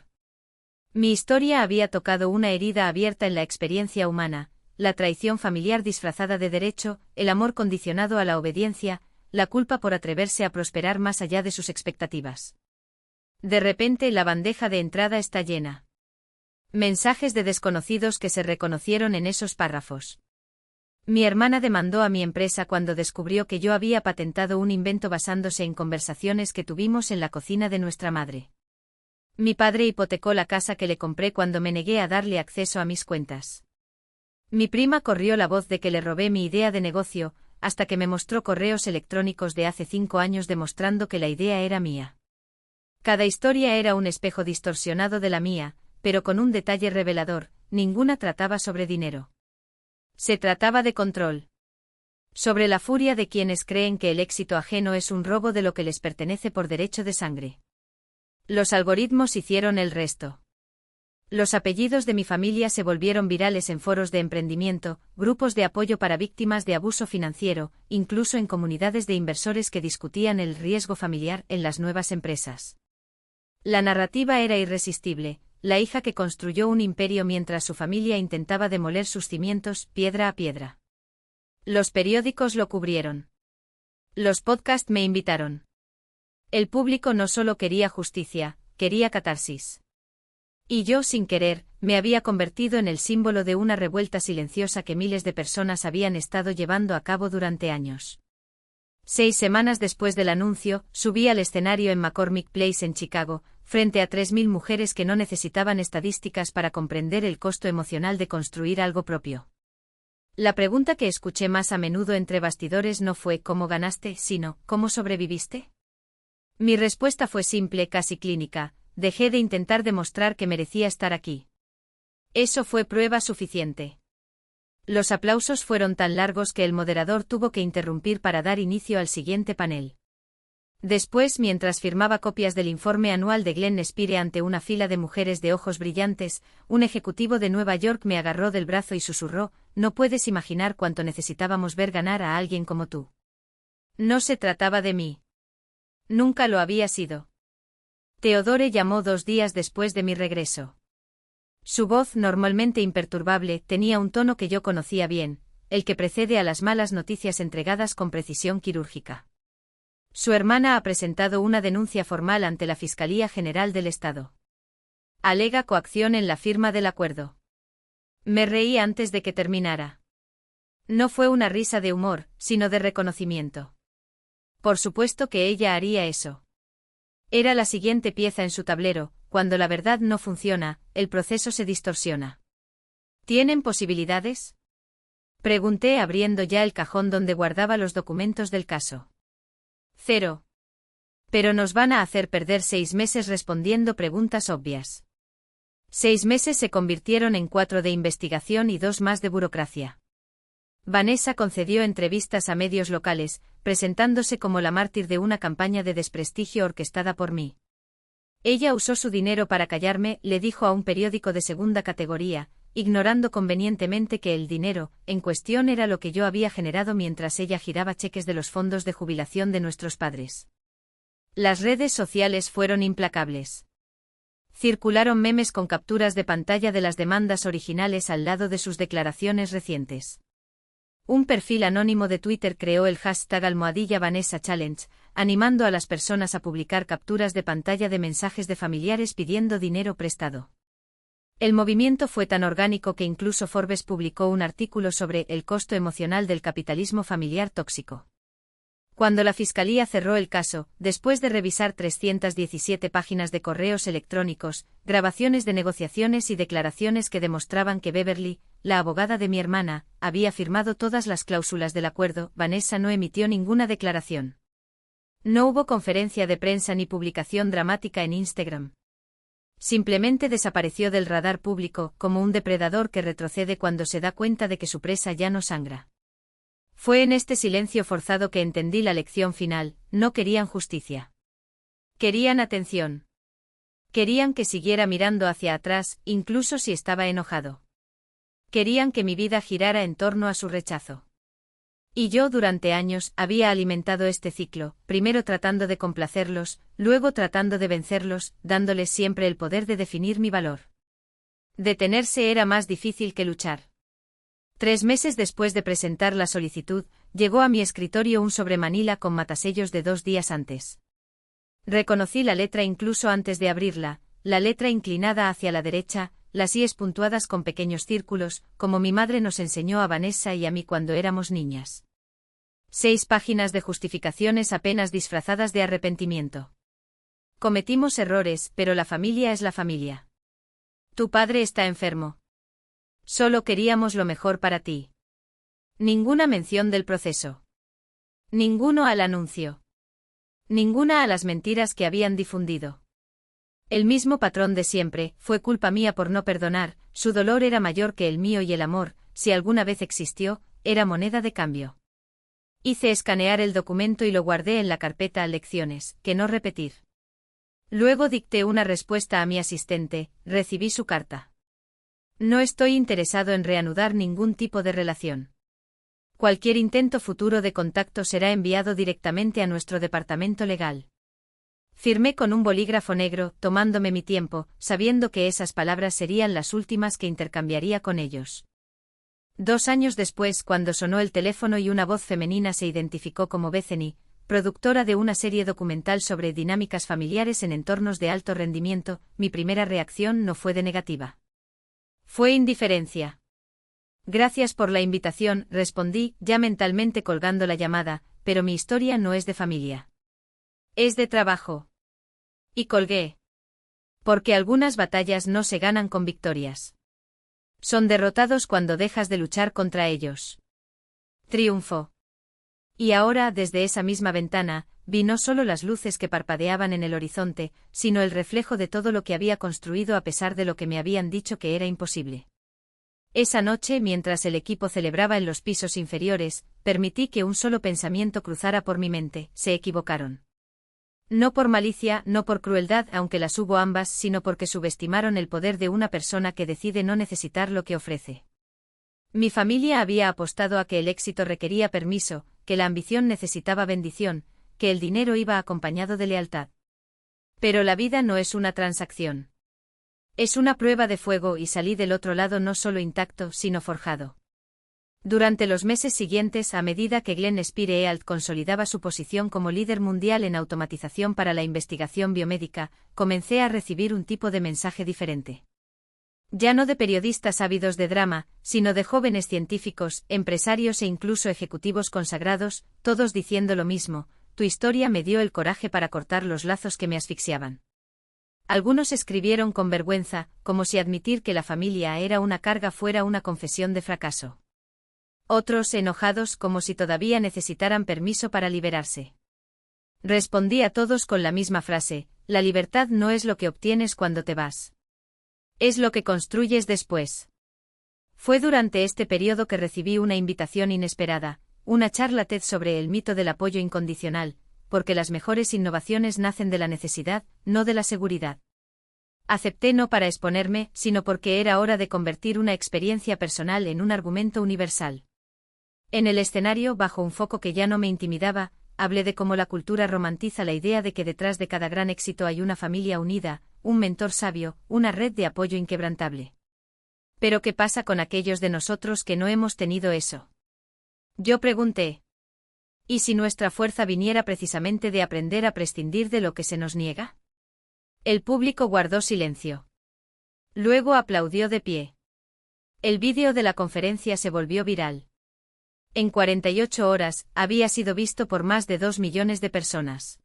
Mi historia había tocado una herida abierta en la experiencia humana, la traición familiar disfrazada de derecho, el amor condicionado a la obediencia, la culpa por atreverse a prosperar más allá de sus expectativas. De repente la bandeja de entrada está llena. Mensajes de desconocidos que se reconocieron en esos párrafos. Mi hermana demandó a mi empresa cuando descubrió que yo había patentado un invento basándose en conversaciones que tuvimos en la cocina de nuestra madre. Mi padre hipotecó la casa que le compré cuando me negué a darle acceso a mis cuentas. Mi prima corrió la voz de que le robé mi idea de negocio, hasta que me mostró correos electrónicos de hace 5 años demostrando que la idea era mía. Cada historia era un espejo distorsionado de la mía, pero con un detalle revelador, ninguna trataba sobre dinero. Se trataba de control. Sobre la furia de quienes creen que el éxito ajeno es un robo de lo que les pertenece por derecho de sangre. Los algoritmos hicieron el resto. Los apellidos de mi familia se volvieron virales en foros de emprendimiento, grupos de apoyo para víctimas de abuso financiero, incluso en comunidades de inversores que discutían el riesgo familiar en las nuevas empresas. La narrativa era irresistible. La hija que construyó un imperio mientras su familia intentaba demoler sus cimientos, piedra a piedra. Los periódicos lo cubrieron. Los podcasts me invitaron. El público no solo quería justicia, quería catarsis. Y yo, sin querer, me había convertido en el símbolo de una revuelta silenciosa que miles de personas habían estado llevando a cabo durante años. 6 semanas después del anuncio, subí al escenario en McCormick Place en Chicago, frente a 3.000 mujeres que no necesitaban estadísticas para comprender el costo emocional de construir algo propio. La pregunta que escuché más a menudo entre bastidores no fue ¿cómo ganaste?, sino ¿cómo sobreviviste? Mi respuesta fue simple, casi clínica: dejé de intentar demostrar que merecía estar aquí. Eso fue prueba suficiente. Los aplausos fueron tan largos que el moderador tuvo que interrumpir para dar inicio al siguiente panel. Después, mientras firmaba copias del informe anual de Glen Spire ante una fila de mujeres de ojos brillantes, un ejecutivo de Nueva York me agarró del brazo y susurró: «No puedes imaginar cuánto necesitábamos ver ganar a alguien como tú». No se trataba de mí. Nunca lo había sido. Theodore llamó 2 días después de mi regreso. Su voz, normalmente imperturbable, tenía un tono que yo conocía bien, el que precede a las malas noticias entregadas con precisión quirúrgica. Su hermana ha presentado una denuncia formal ante la Fiscalía General del Estado. Alega coacción en la firma del acuerdo. Me reí antes de que terminara. No fue una risa de humor, sino de reconocimiento. Por supuesto que ella haría eso. Era la siguiente pieza en su tablero. Cuando la verdad no funciona, el proceso se distorsiona. ¿Tienen posibilidades?, pregunté abriendo ya el cajón donde guardaba los documentos del caso. 0. Pero nos van a hacer perder 6 meses respondiendo preguntas obvias. 6 meses se convirtieron en 4 de investigación y 2 más de burocracia. Vanessa concedió entrevistas a medios locales, presentándose como la mártir de una campaña de desprestigio orquestada por mí. Ella usó su dinero para callarme, le dijo a un periódico de segunda categoría, ignorando convenientemente que el dinero en cuestión era lo que yo había generado mientras ella giraba cheques de los fondos de jubilación de nuestros padres. Las redes sociales fueron implacables. Circularon memes con capturas de pantalla de las demandas originales al lado de sus declaraciones recientes. Un perfil anónimo de Twitter creó el hashtag #Vanessa Challenge, animando a las personas a publicar capturas de pantalla de mensajes de familiares pidiendo dinero prestado. El movimiento fue tan orgánico que incluso Forbes publicó un artículo sobre el costo emocional del capitalismo familiar tóxico. Cuando la Fiscalía cerró el caso, después de revisar 317 páginas de correos electrónicos, grabaciones de negociaciones y declaraciones que demostraban que Beverly, la abogada de mi hermana, había firmado todas las cláusulas del acuerdo, Vanessa no emitió ninguna declaración. No hubo conferencia de prensa ni publicación dramática en Instagram. Simplemente desapareció del radar público, como un depredador que retrocede cuando se da cuenta de que su presa ya no sangra. Fue en este silencio forzado que entendí la lección final: no querían justicia. Querían atención. Querían que siguiera mirando hacia atrás, incluso si estaba enojado. Querían que mi vida girara en torno a su rechazo. Y yo durante años había alimentado este ciclo, primero tratando de complacerlos, luego tratando de vencerlos, dándoles siempre el poder de definir mi valor. Detenerse era más difícil que luchar. 3 meses después de presentar la solicitud, llegó a mi escritorio un sobremanila con matasellos de 2 días antes. Reconocí la letra incluso antes de abrirla, la letra inclinada hacia la derecha, las íes puntuadas con pequeños círculos, como mi madre nos enseñó a Vanessa y a mí cuando éramos niñas. 6 páginas de justificaciones apenas disfrazadas de arrepentimiento. Cometimos errores, pero la familia es la familia. Tu padre está enfermo. Solo queríamos lo mejor para ti. Ninguna mención del proceso. Ninguno al anuncio. Ninguna a las mentiras que habían difundido. El mismo patrón de siempre, fue culpa mía por no perdonar, su dolor era mayor que el mío y el amor, si alguna vez existió, era moneda de cambio. Hice escanear el documento y lo guardé en la carpeta Lecciones, que no repetir. Luego dicté una respuesta a mi asistente, recibí su carta. No estoy interesado en reanudar ningún tipo de relación. Cualquier intento futuro de contacto será enviado directamente a nuestro departamento legal. Firmé con un bolígrafo negro, tomándome mi tiempo, sabiendo que esas palabras serían las últimas que intercambiaría con ellos. 2 años después, cuando sonó el teléfono y una voz femenina se identificó como Bethany, productora de una serie documental sobre dinámicas familiares en entornos de alto rendimiento, mi primera reacción no fue de negativa. Fue indiferencia. Gracias por la invitación, respondí, ya mentalmente colgando la llamada, pero mi historia no es de familia. Es de trabajo. Y colgué. Porque algunas batallas no se ganan con victorias. Son derrotados cuando dejas de luchar contra ellos. Triunfo. Y ahora, desde esa misma ventana, vi no solo las luces que parpadeaban en el horizonte, sino el reflejo de todo lo que había construido a pesar de lo que me habían dicho que era imposible. Esa noche, mientras el equipo celebraba en los pisos inferiores, permití que un solo pensamiento cruzara por mi mente: se equivocaron. No por malicia, no por crueldad, aunque las hubo ambas, sino porque subestimaron el poder de una persona que decide no necesitar lo que ofrece. Mi familia había apostado a que el éxito requería permiso, que la ambición necesitaba bendición, que el dinero iba acompañado de lealtad. Pero la vida no es una transacción. Es una prueba de fuego y salí del otro lado no solo intacto, sino forjado. Durante los meses siguientes, a medida que Glen Spire EALT consolidaba su posición como líder mundial en automatización para la investigación biomédica, comencé a recibir un tipo de mensaje diferente. Ya no de periodistas ávidos de drama, sino de jóvenes científicos, empresarios e incluso ejecutivos consagrados, todos diciendo lo mismo: tu historia me dio el coraje para cortar los lazos que me asfixiaban. Algunos escribieron con vergüenza, como si admitir que la familia era una carga fuera una confesión de fracaso. Otros enojados, como si todavía necesitaran permiso para liberarse. Respondí a todos con la misma frase: la libertad no es lo que obtienes cuando te vas. Es lo que construyes después. Fue durante este periodo que recibí una invitación inesperada, una charla TED sobre el mito del apoyo incondicional, porque las mejores innovaciones nacen de la necesidad, no de la seguridad. Acepté no para exponerme, sino porque era hora de convertir una experiencia personal en un argumento universal. En el escenario, bajo un foco que ya no me intimidaba, hablé de cómo la cultura romantiza la idea de que detrás de cada gran éxito hay una familia unida, un mentor sabio, una red de apoyo inquebrantable. Pero ¿qué pasa con aquellos de nosotros que no hemos tenido eso? Yo pregunté. ¿Y si nuestra fuerza viniera precisamente de aprender a prescindir de lo que se nos niega? El público guardó silencio. Luego aplaudió de pie. El vídeo de la conferencia se volvió viral. En 48 horas, había sido visto por más de 2 millones de personas.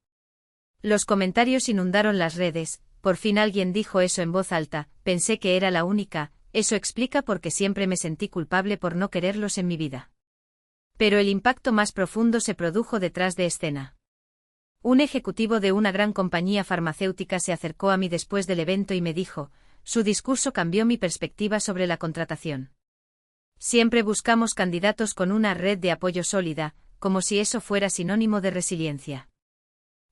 Los comentarios inundaron las redes: por fin alguien dijo eso en voz alta, pensé que era la única, eso explica por qué siempre me sentí culpable por no quererlos en mi vida. Pero el impacto más profundo se produjo detrás de escena. Un ejecutivo de una gran compañía farmacéutica se acercó a mí después del evento y me dijo: su discurso cambió mi perspectiva sobre la contratación. Siempre buscamos candidatos con una red de apoyo sólida, como si eso fuera sinónimo de resiliencia.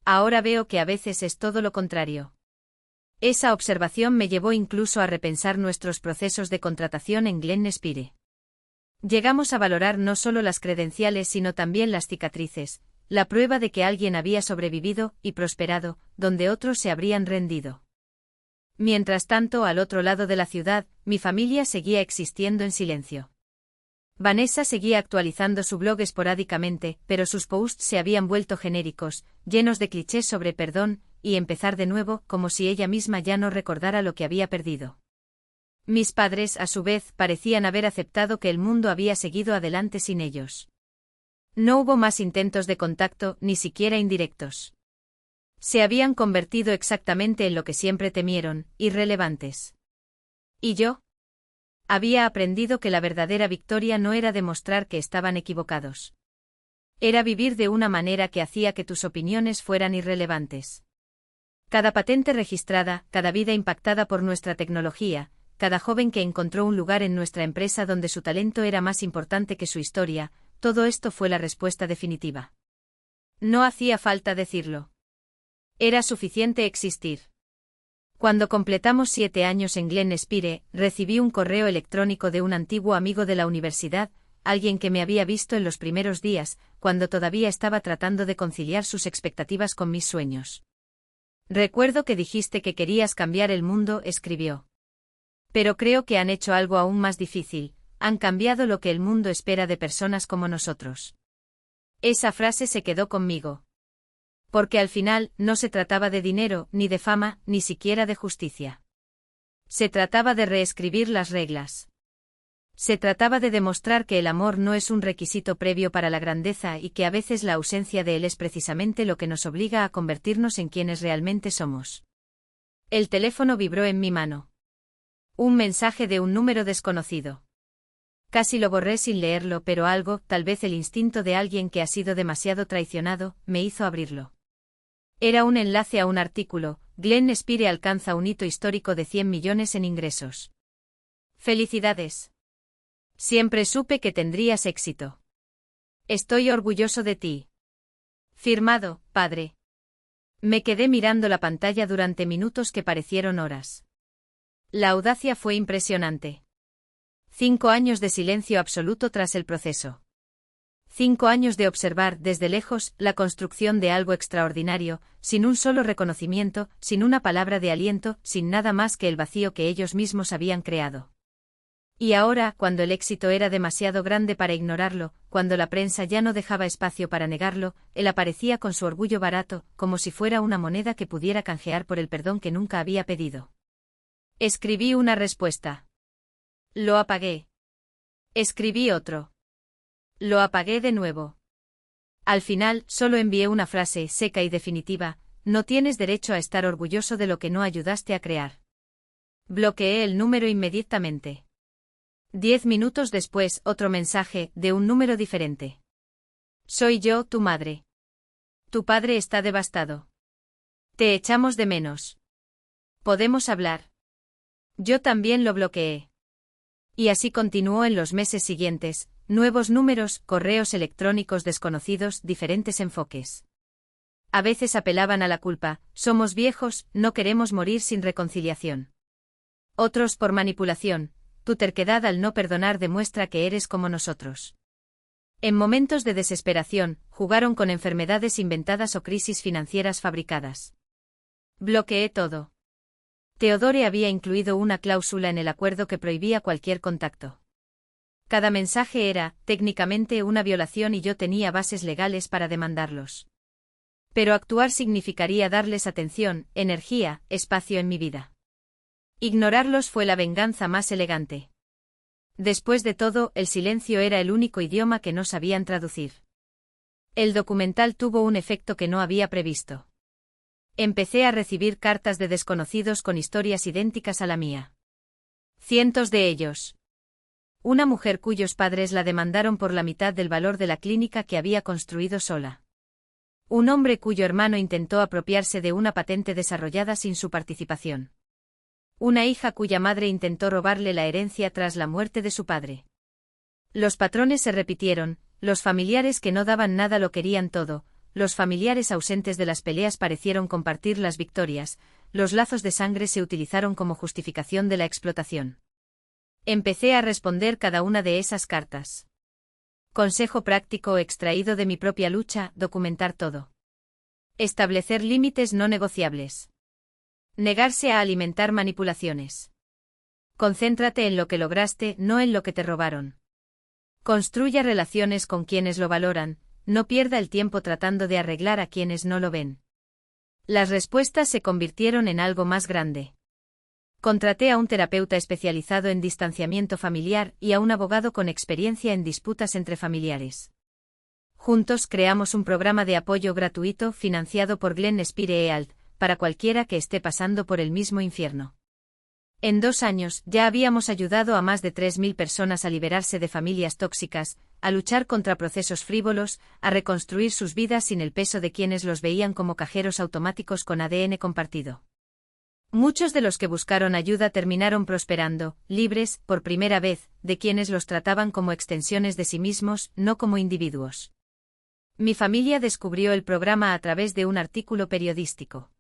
Ahora veo que a veces es todo lo contrario. Esa observación me llevó incluso a repensar nuestros procesos de contratación en Glen Spire. Llegamos a valorar no solo las credenciales sino también las cicatrices, la prueba de que alguien había sobrevivido y prosperado, donde otros se habrían rendido. Mientras tanto, al otro lado de la ciudad, mi familia seguía existiendo en silencio. Vanessa seguía actualizando su blog esporádicamente, pero sus posts se habían vuelto genéricos, llenos de clichés sobre perdón y empezar de nuevo, como si ella misma ya no recordara lo que había perdido. Mis padres, a su vez, parecían haber aceptado que el mundo había seguido adelante sin ellos. No hubo más intentos de contacto, ni siquiera indirectos. Se habían convertido exactamente en lo que siempre temieron, irrelevantes. ¿Y yo? Había aprendido que la verdadera victoria no era demostrar que estaban equivocados. Era vivir de una manera que hacía que tus opiniones fueran irrelevantes. Cada patente registrada, cada vida impactada por nuestra tecnología, cada joven que encontró un lugar en nuestra empresa donde su talento era más importante que su historia, todo esto fue la respuesta definitiva. No hacía falta decirlo. Era suficiente existir. Cuando completamos 7 años en Glen Spire, recibí un correo electrónico de un antiguo amigo de la universidad, alguien que me había visto en los primeros días, cuando todavía estaba tratando de conciliar sus expectativas con mis sueños. Recuerdo que dijiste que querías cambiar el mundo, escribió. Pero creo que han hecho algo aún más difícil, han cambiado lo que el mundo espera de personas como nosotros. Esa frase se quedó conmigo. Porque al final, no se trataba de dinero, ni de fama, ni siquiera de justicia. Se trataba de reescribir las reglas. Se trataba de demostrar que el amor no es un requisito previo para la grandeza y que a veces la ausencia de él es precisamente lo que nos obliga a convertirnos en quienes realmente somos. El teléfono vibró en mi mano. Un mensaje de un número desconocido. Casi lo borré sin leerlo, pero algo, tal vez el instinto de alguien que ha sido demasiado traicionado, me hizo abrirlo. Era un enlace a un artículo: Glen Spire alcanza un hito histórico de 100 millones en ingresos. ¡Felicidades! Siempre supe que tendrías éxito. Estoy orgulloso de ti. Firmado, padre. Me quedé mirando la pantalla durante minutos que parecieron horas. La audacia fue impresionante. 5 años de silencio absoluto tras el proceso. 5 años de observar desde lejos la construcción de algo extraordinario, sin un solo reconocimiento, sin una palabra de aliento, sin nada más que el vacío que ellos mismos habían creado. Y ahora, cuando el éxito era demasiado grande para ignorarlo, cuando la prensa ya no dejaba espacio para negarlo, él aparecía con su orgullo barato, como si fuera una moneda que pudiera canjear por el perdón que nunca había pedido. Escribí una respuesta. Lo apagué. Escribí otro. Lo apagué de nuevo. Al final, solo envié una frase seca y definitiva: no tienes derecho a estar orgulloso de lo que no ayudaste a crear. Bloqueé el número inmediatamente. 10 minutos después, otro mensaje, de un número diferente. Soy yo, tu madre. Tu padre está devastado. Te echamos de menos. ¿Podemos hablar? Yo también lo bloqueé. Y así continuó en los meses siguientes: nuevos números, correos electrónicos desconocidos, diferentes enfoques. A veces apelaban a la culpa: somos viejos, no queremos morir sin reconciliación. Otros por manipulación: tu terquedad al no perdonar demuestra que eres como nosotros. En momentos de desesperación, jugaron con enfermedades inventadas o crisis financieras fabricadas. Bloqueé todo. Theodore había incluido una cláusula en el acuerdo que prohibía cualquier contacto. Cada mensaje era, técnicamente, una violación y yo tenía bases legales para demandarlos. Pero actuar significaría darles atención, energía, espacio en mi vida. Ignorarlos fue la venganza más elegante. Después de todo, el silencio era el único idioma que no sabían traducir. El documental tuvo un efecto que no había previsto. Empecé a recibir cartas de desconocidos con historias idénticas a la mía. Cientos de ellos. Una mujer cuyos padres la demandaron por la mitad del valor de la clínica que había construido sola. Un hombre cuyo hermano intentó apropiarse de una patente desarrollada sin su participación. Una hija cuya madre intentó robarle la herencia tras la muerte de su padre. Los patrones se repitieron: los familiares que no daban nada lo querían todo, los familiares ausentes de las peleas parecieron compartir las victorias, los lazos de sangre se utilizaron como justificación de la explotación. Empecé a responder cada una de esas cartas. Consejo práctico extraído de mi propia lucha: documentar todo. Establecer límites no negociables. Negarse a alimentar manipulaciones. Concéntrate en lo que lograste, no en lo que te robaron. Construya relaciones con quienes lo valoran, no pierda el tiempo tratando de arreglar a quienes no lo ven. Las respuestas se convirtieron en algo más grande. Contraté a un terapeuta especializado en distanciamiento familiar y a un abogado con experiencia en disputas entre familiares. Juntos creamos un programa de apoyo gratuito financiado por Glen Spire EALT, para cualquiera que esté pasando por el mismo infierno. En 2 años, ya habíamos ayudado a más de 3.000 personas a liberarse de familias tóxicas, a luchar contra procesos frívolos, a reconstruir sus vidas sin el peso de quienes los veían como cajeros automáticos con ADN compartido. Muchos de los que buscaron ayuda terminaron prosperando, libres, por primera vez, de quienes los trataban como extensiones de sí mismos, no como individuos. Mi familia descubrió el programa a través de un artículo periodístico.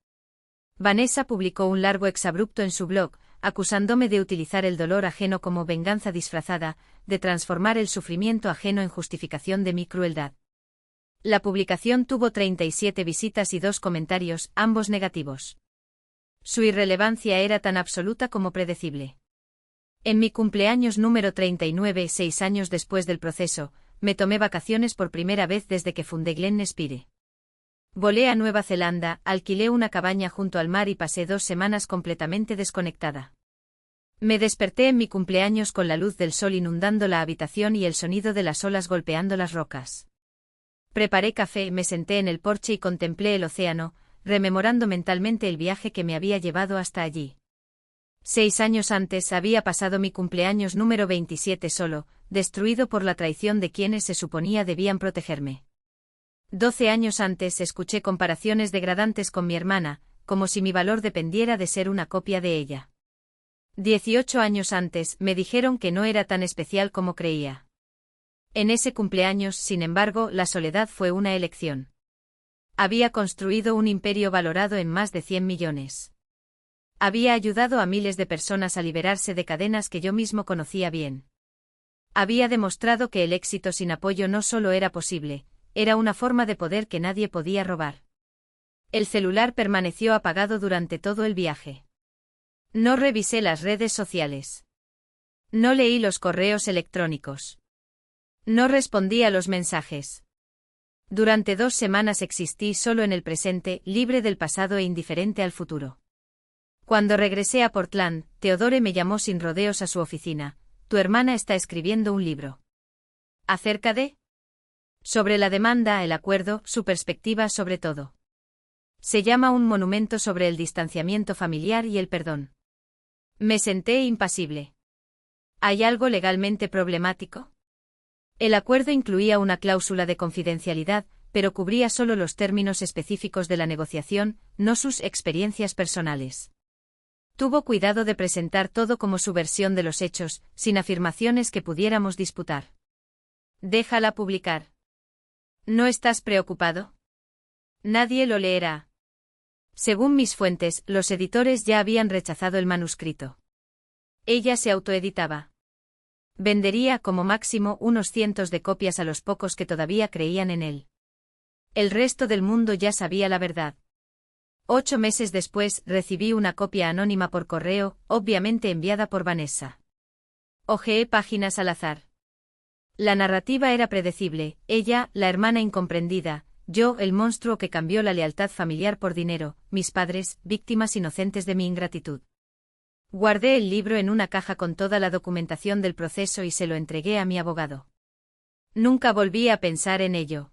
Vanessa publicó un largo exabrupto en su blog, acusándome de utilizar el dolor ajeno como venganza disfrazada, de transformar el sufrimiento ajeno en justificación de mi crueldad. La publicación tuvo 37 visitas y 2 comentarios, ambos negativos. Su irrelevancia era tan absoluta como predecible. En mi cumpleaños número 39, 6 años después del proceso, me tomé vacaciones por primera vez desde que fundé Glen Spire. Volé a Nueva Zelanda, alquilé una cabaña junto al mar y pasé 2 semanas completamente desconectada. Me desperté en mi cumpleaños con la luz del sol inundando la habitación y el sonido de las olas golpeando las rocas. Preparé café, me senté en el porche y contemplé el océano, rememorando mentalmente el viaje que me había llevado hasta allí. 6 años antes había pasado mi cumpleaños número 27 solo, destruido por la traición de quienes se suponía debían protegerme. 12 años antes escuché comparaciones degradantes con mi hermana, como si mi valor dependiera de ser una copia de ella. 18 años antes me dijeron que no era tan especial como creía. En ese cumpleaños, sin embargo, la soledad fue una elección. Había construido un imperio valorado en más de 100 millones. Había ayudado a miles de personas a liberarse de cadenas que yo mismo conocía bien. Había demostrado que el éxito sin apoyo no solo era posible, era una forma de poder que nadie podía robar. El celular permaneció apagado durante todo el viaje. No revisé las redes sociales. No leí los correos electrónicos. No respondí a los mensajes. Durante 2 semanas existí solo en el presente, libre del pasado e indiferente al futuro. Cuando regresé a Portland, Theodore me llamó sin rodeos a su oficina. Tu hermana está escribiendo un libro. ¿Acerca de? Sobre la demanda, el acuerdo, su perspectiva sobre todo. Se llama Un monumento sobre el distanciamiento familiar y el perdón. Me senté impasible. ¿Hay algo legalmente problemático? El acuerdo incluía una cláusula de confidencialidad, pero cubría solo los términos específicos de la negociación, no sus experiencias personales. Tuvo cuidado de presentar todo como su versión de los hechos, sin afirmaciones que pudiéramos disputar. Déjala publicar. ¿No estás preocupado? Nadie lo leerá. Según mis fuentes, los editores ya habían rechazado el manuscrito. Ella se autoeditaba. Vendería como máximo unos cientos de copias a los pocos que todavía creían en él. El resto del mundo ya sabía la verdad. 8 meses después, recibí una copia anónima por correo, obviamente enviada por Vanessa. Hojeé páginas al azar. La narrativa era predecible, ella, la hermana incomprendida, yo, el monstruo que cambió la lealtad familiar por dinero, mis padres, víctimas inocentes de mi ingratitud. Guardé el libro en una caja con toda la documentación del proceso y se lo entregué a mi abogado. Nunca volví a pensar en ello.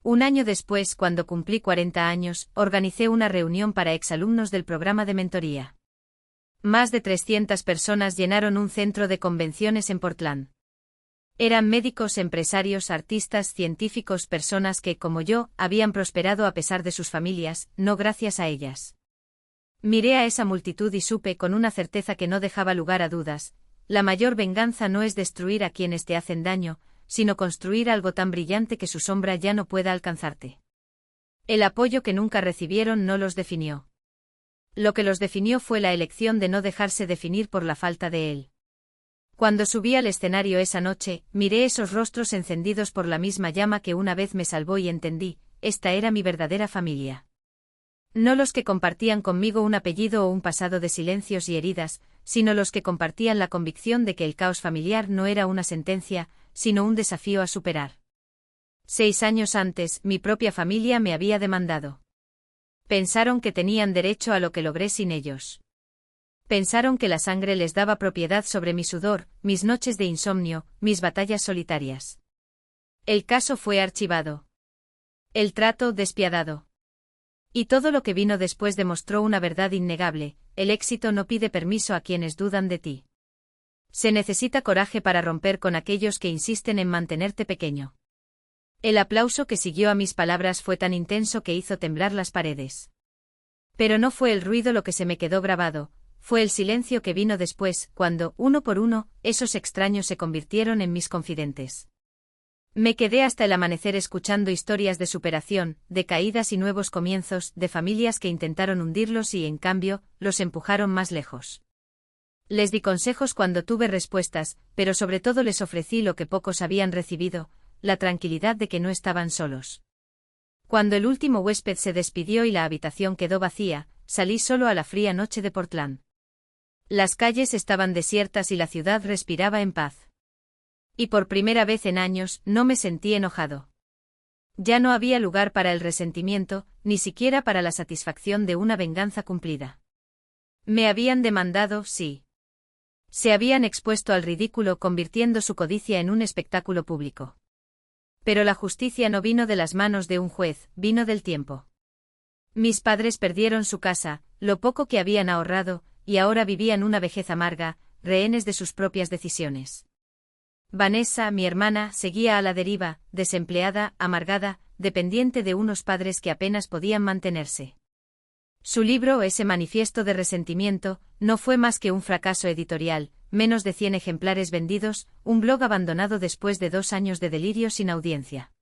Un año después, cuando cumplí 40 años, organicé una reunión para exalumnos del programa de mentoría. Más de 300 personas llenaron un centro de convenciones en Portland. Eran médicos, empresarios, artistas, científicos, personas que, como yo, habían prosperado a pesar de sus familias, no gracias a ellas. Miré a esa multitud y supe con una certeza que no dejaba lugar a dudas: la mayor venganza no es destruir a quienes te hacen daño, sino construir algo tan brillante que su sombra ya no pueda alcanzarte. El apoyo que nunca recibieron no los definió. Lo que los definió fue la elección de no dejarse definir por la falta de él. Cuando subí al escenario esa noche, miré esos rostros encendidos por la misma llama que una vez me salvó y entendí, esta era mi verdadera familia. No los que compartían conmigo un apellido o un pasado de silencios y heridas, sino los que compartían la convicción de que el caos familiar no era una sentencia, sino un desafío a superar. 6 años antes, mi propia familia me había demandado. Pensaron que tenían derecho a lo que logré sin ellos. Pensaron que la sangre les daba propiedad sobre mi sudor, mis noches de insomnio, mis batallas solitarias. El caso fue archivado. El trato despiadado. Y todo lo que vino después demostró una verdad innegable: el éxito no pide permiso a quienes dudan de ti. Se necesita coraje para romper con aquellos que insisten en mantenerte pequeño. El aplauso que siguió a mis palabras fue tan intenso que hizo temblar las paredes. Pero no fue el ruido lo que se me quedó grabado, fue el silencio que vino después, cuando, uno por uno, esos extraños se convirtieron en mis confidentes. Me quedé hasta el amanecer escuchando historias de superación, de caídas y nuevos comienzos, de familias que intentaron hundirlos y, en cambio, los empujaron más lejos. Les di consejos cuando tuve respuestas, pero sobre todo les ofrecí lo que pocos habían recibido: la tranquilidad de que no estaban solos. Cuando el último huésped se despidió y la habitación quedó vacía, salí solo a la fría noche de Portland. Las calles estaban desiertas y la ciudad respiraba en paz. Y por primera vez en años, no me sentí enojado. Ya no había lugar para el resentimiento, ni siquiera para la satisfacción de una venganza cumplida. Me habían demandado, sí. Se habían expuesto al ridículo convirtiendo su codicia en un espectáculo público. Pero la justicia no vino de las manos de un juez, vino del tiempo. Mis padres perdieron su casa, lo poco que habían ahorrado, y ahora vivían una vejez amarga, rehenes de sus propias decisiones. Vanessa, mi hermana, seguía a la deriva, desempleada, amargada, dependiente de unos padres que apenas podían mantenerse. Su libro, ese manifiesto de resentimiento, no fue más que un fracaso editorial, menos de 100 ejemplares vendidos, un blog abandonado después de 2 años de delirio sin audiencia.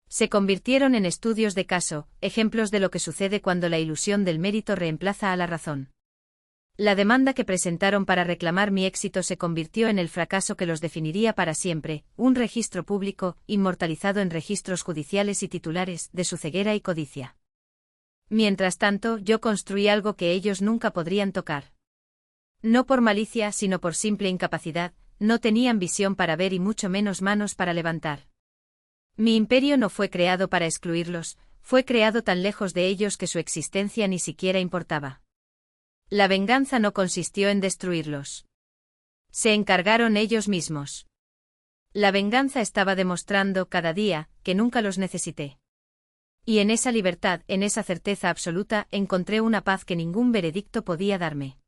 Se convirtieron en estudios de caso, ejemplos de lo que sucede cuando la ilusión del mérito reemplaza a la razón. La demanda que presentaron para reclamar mi éxito se convirtió en el fracaso que los definiría para siempre: un registro público, inmortalizado en registros judiciales y titulares, de su ceguera y codicia. Mientras tanto, yo construí algo que ellos nunca podrían tocar. No por malicia, sino por simple incapacidad, no tenían visión para ver y mucho menos manos para levantar. Mi imperio no fue creado para excluirlos, fue creado tan lejos de ellos que su existencia ni siquiera importaba. La venganza no consistió en destruirlos. Se encargaron ellos mismos. La venganza estaba demostrando cada día que nunca los necesité. Y en esa libertad, en esa certeza absoluta, encontré una paz que ningún veredicto podía darme.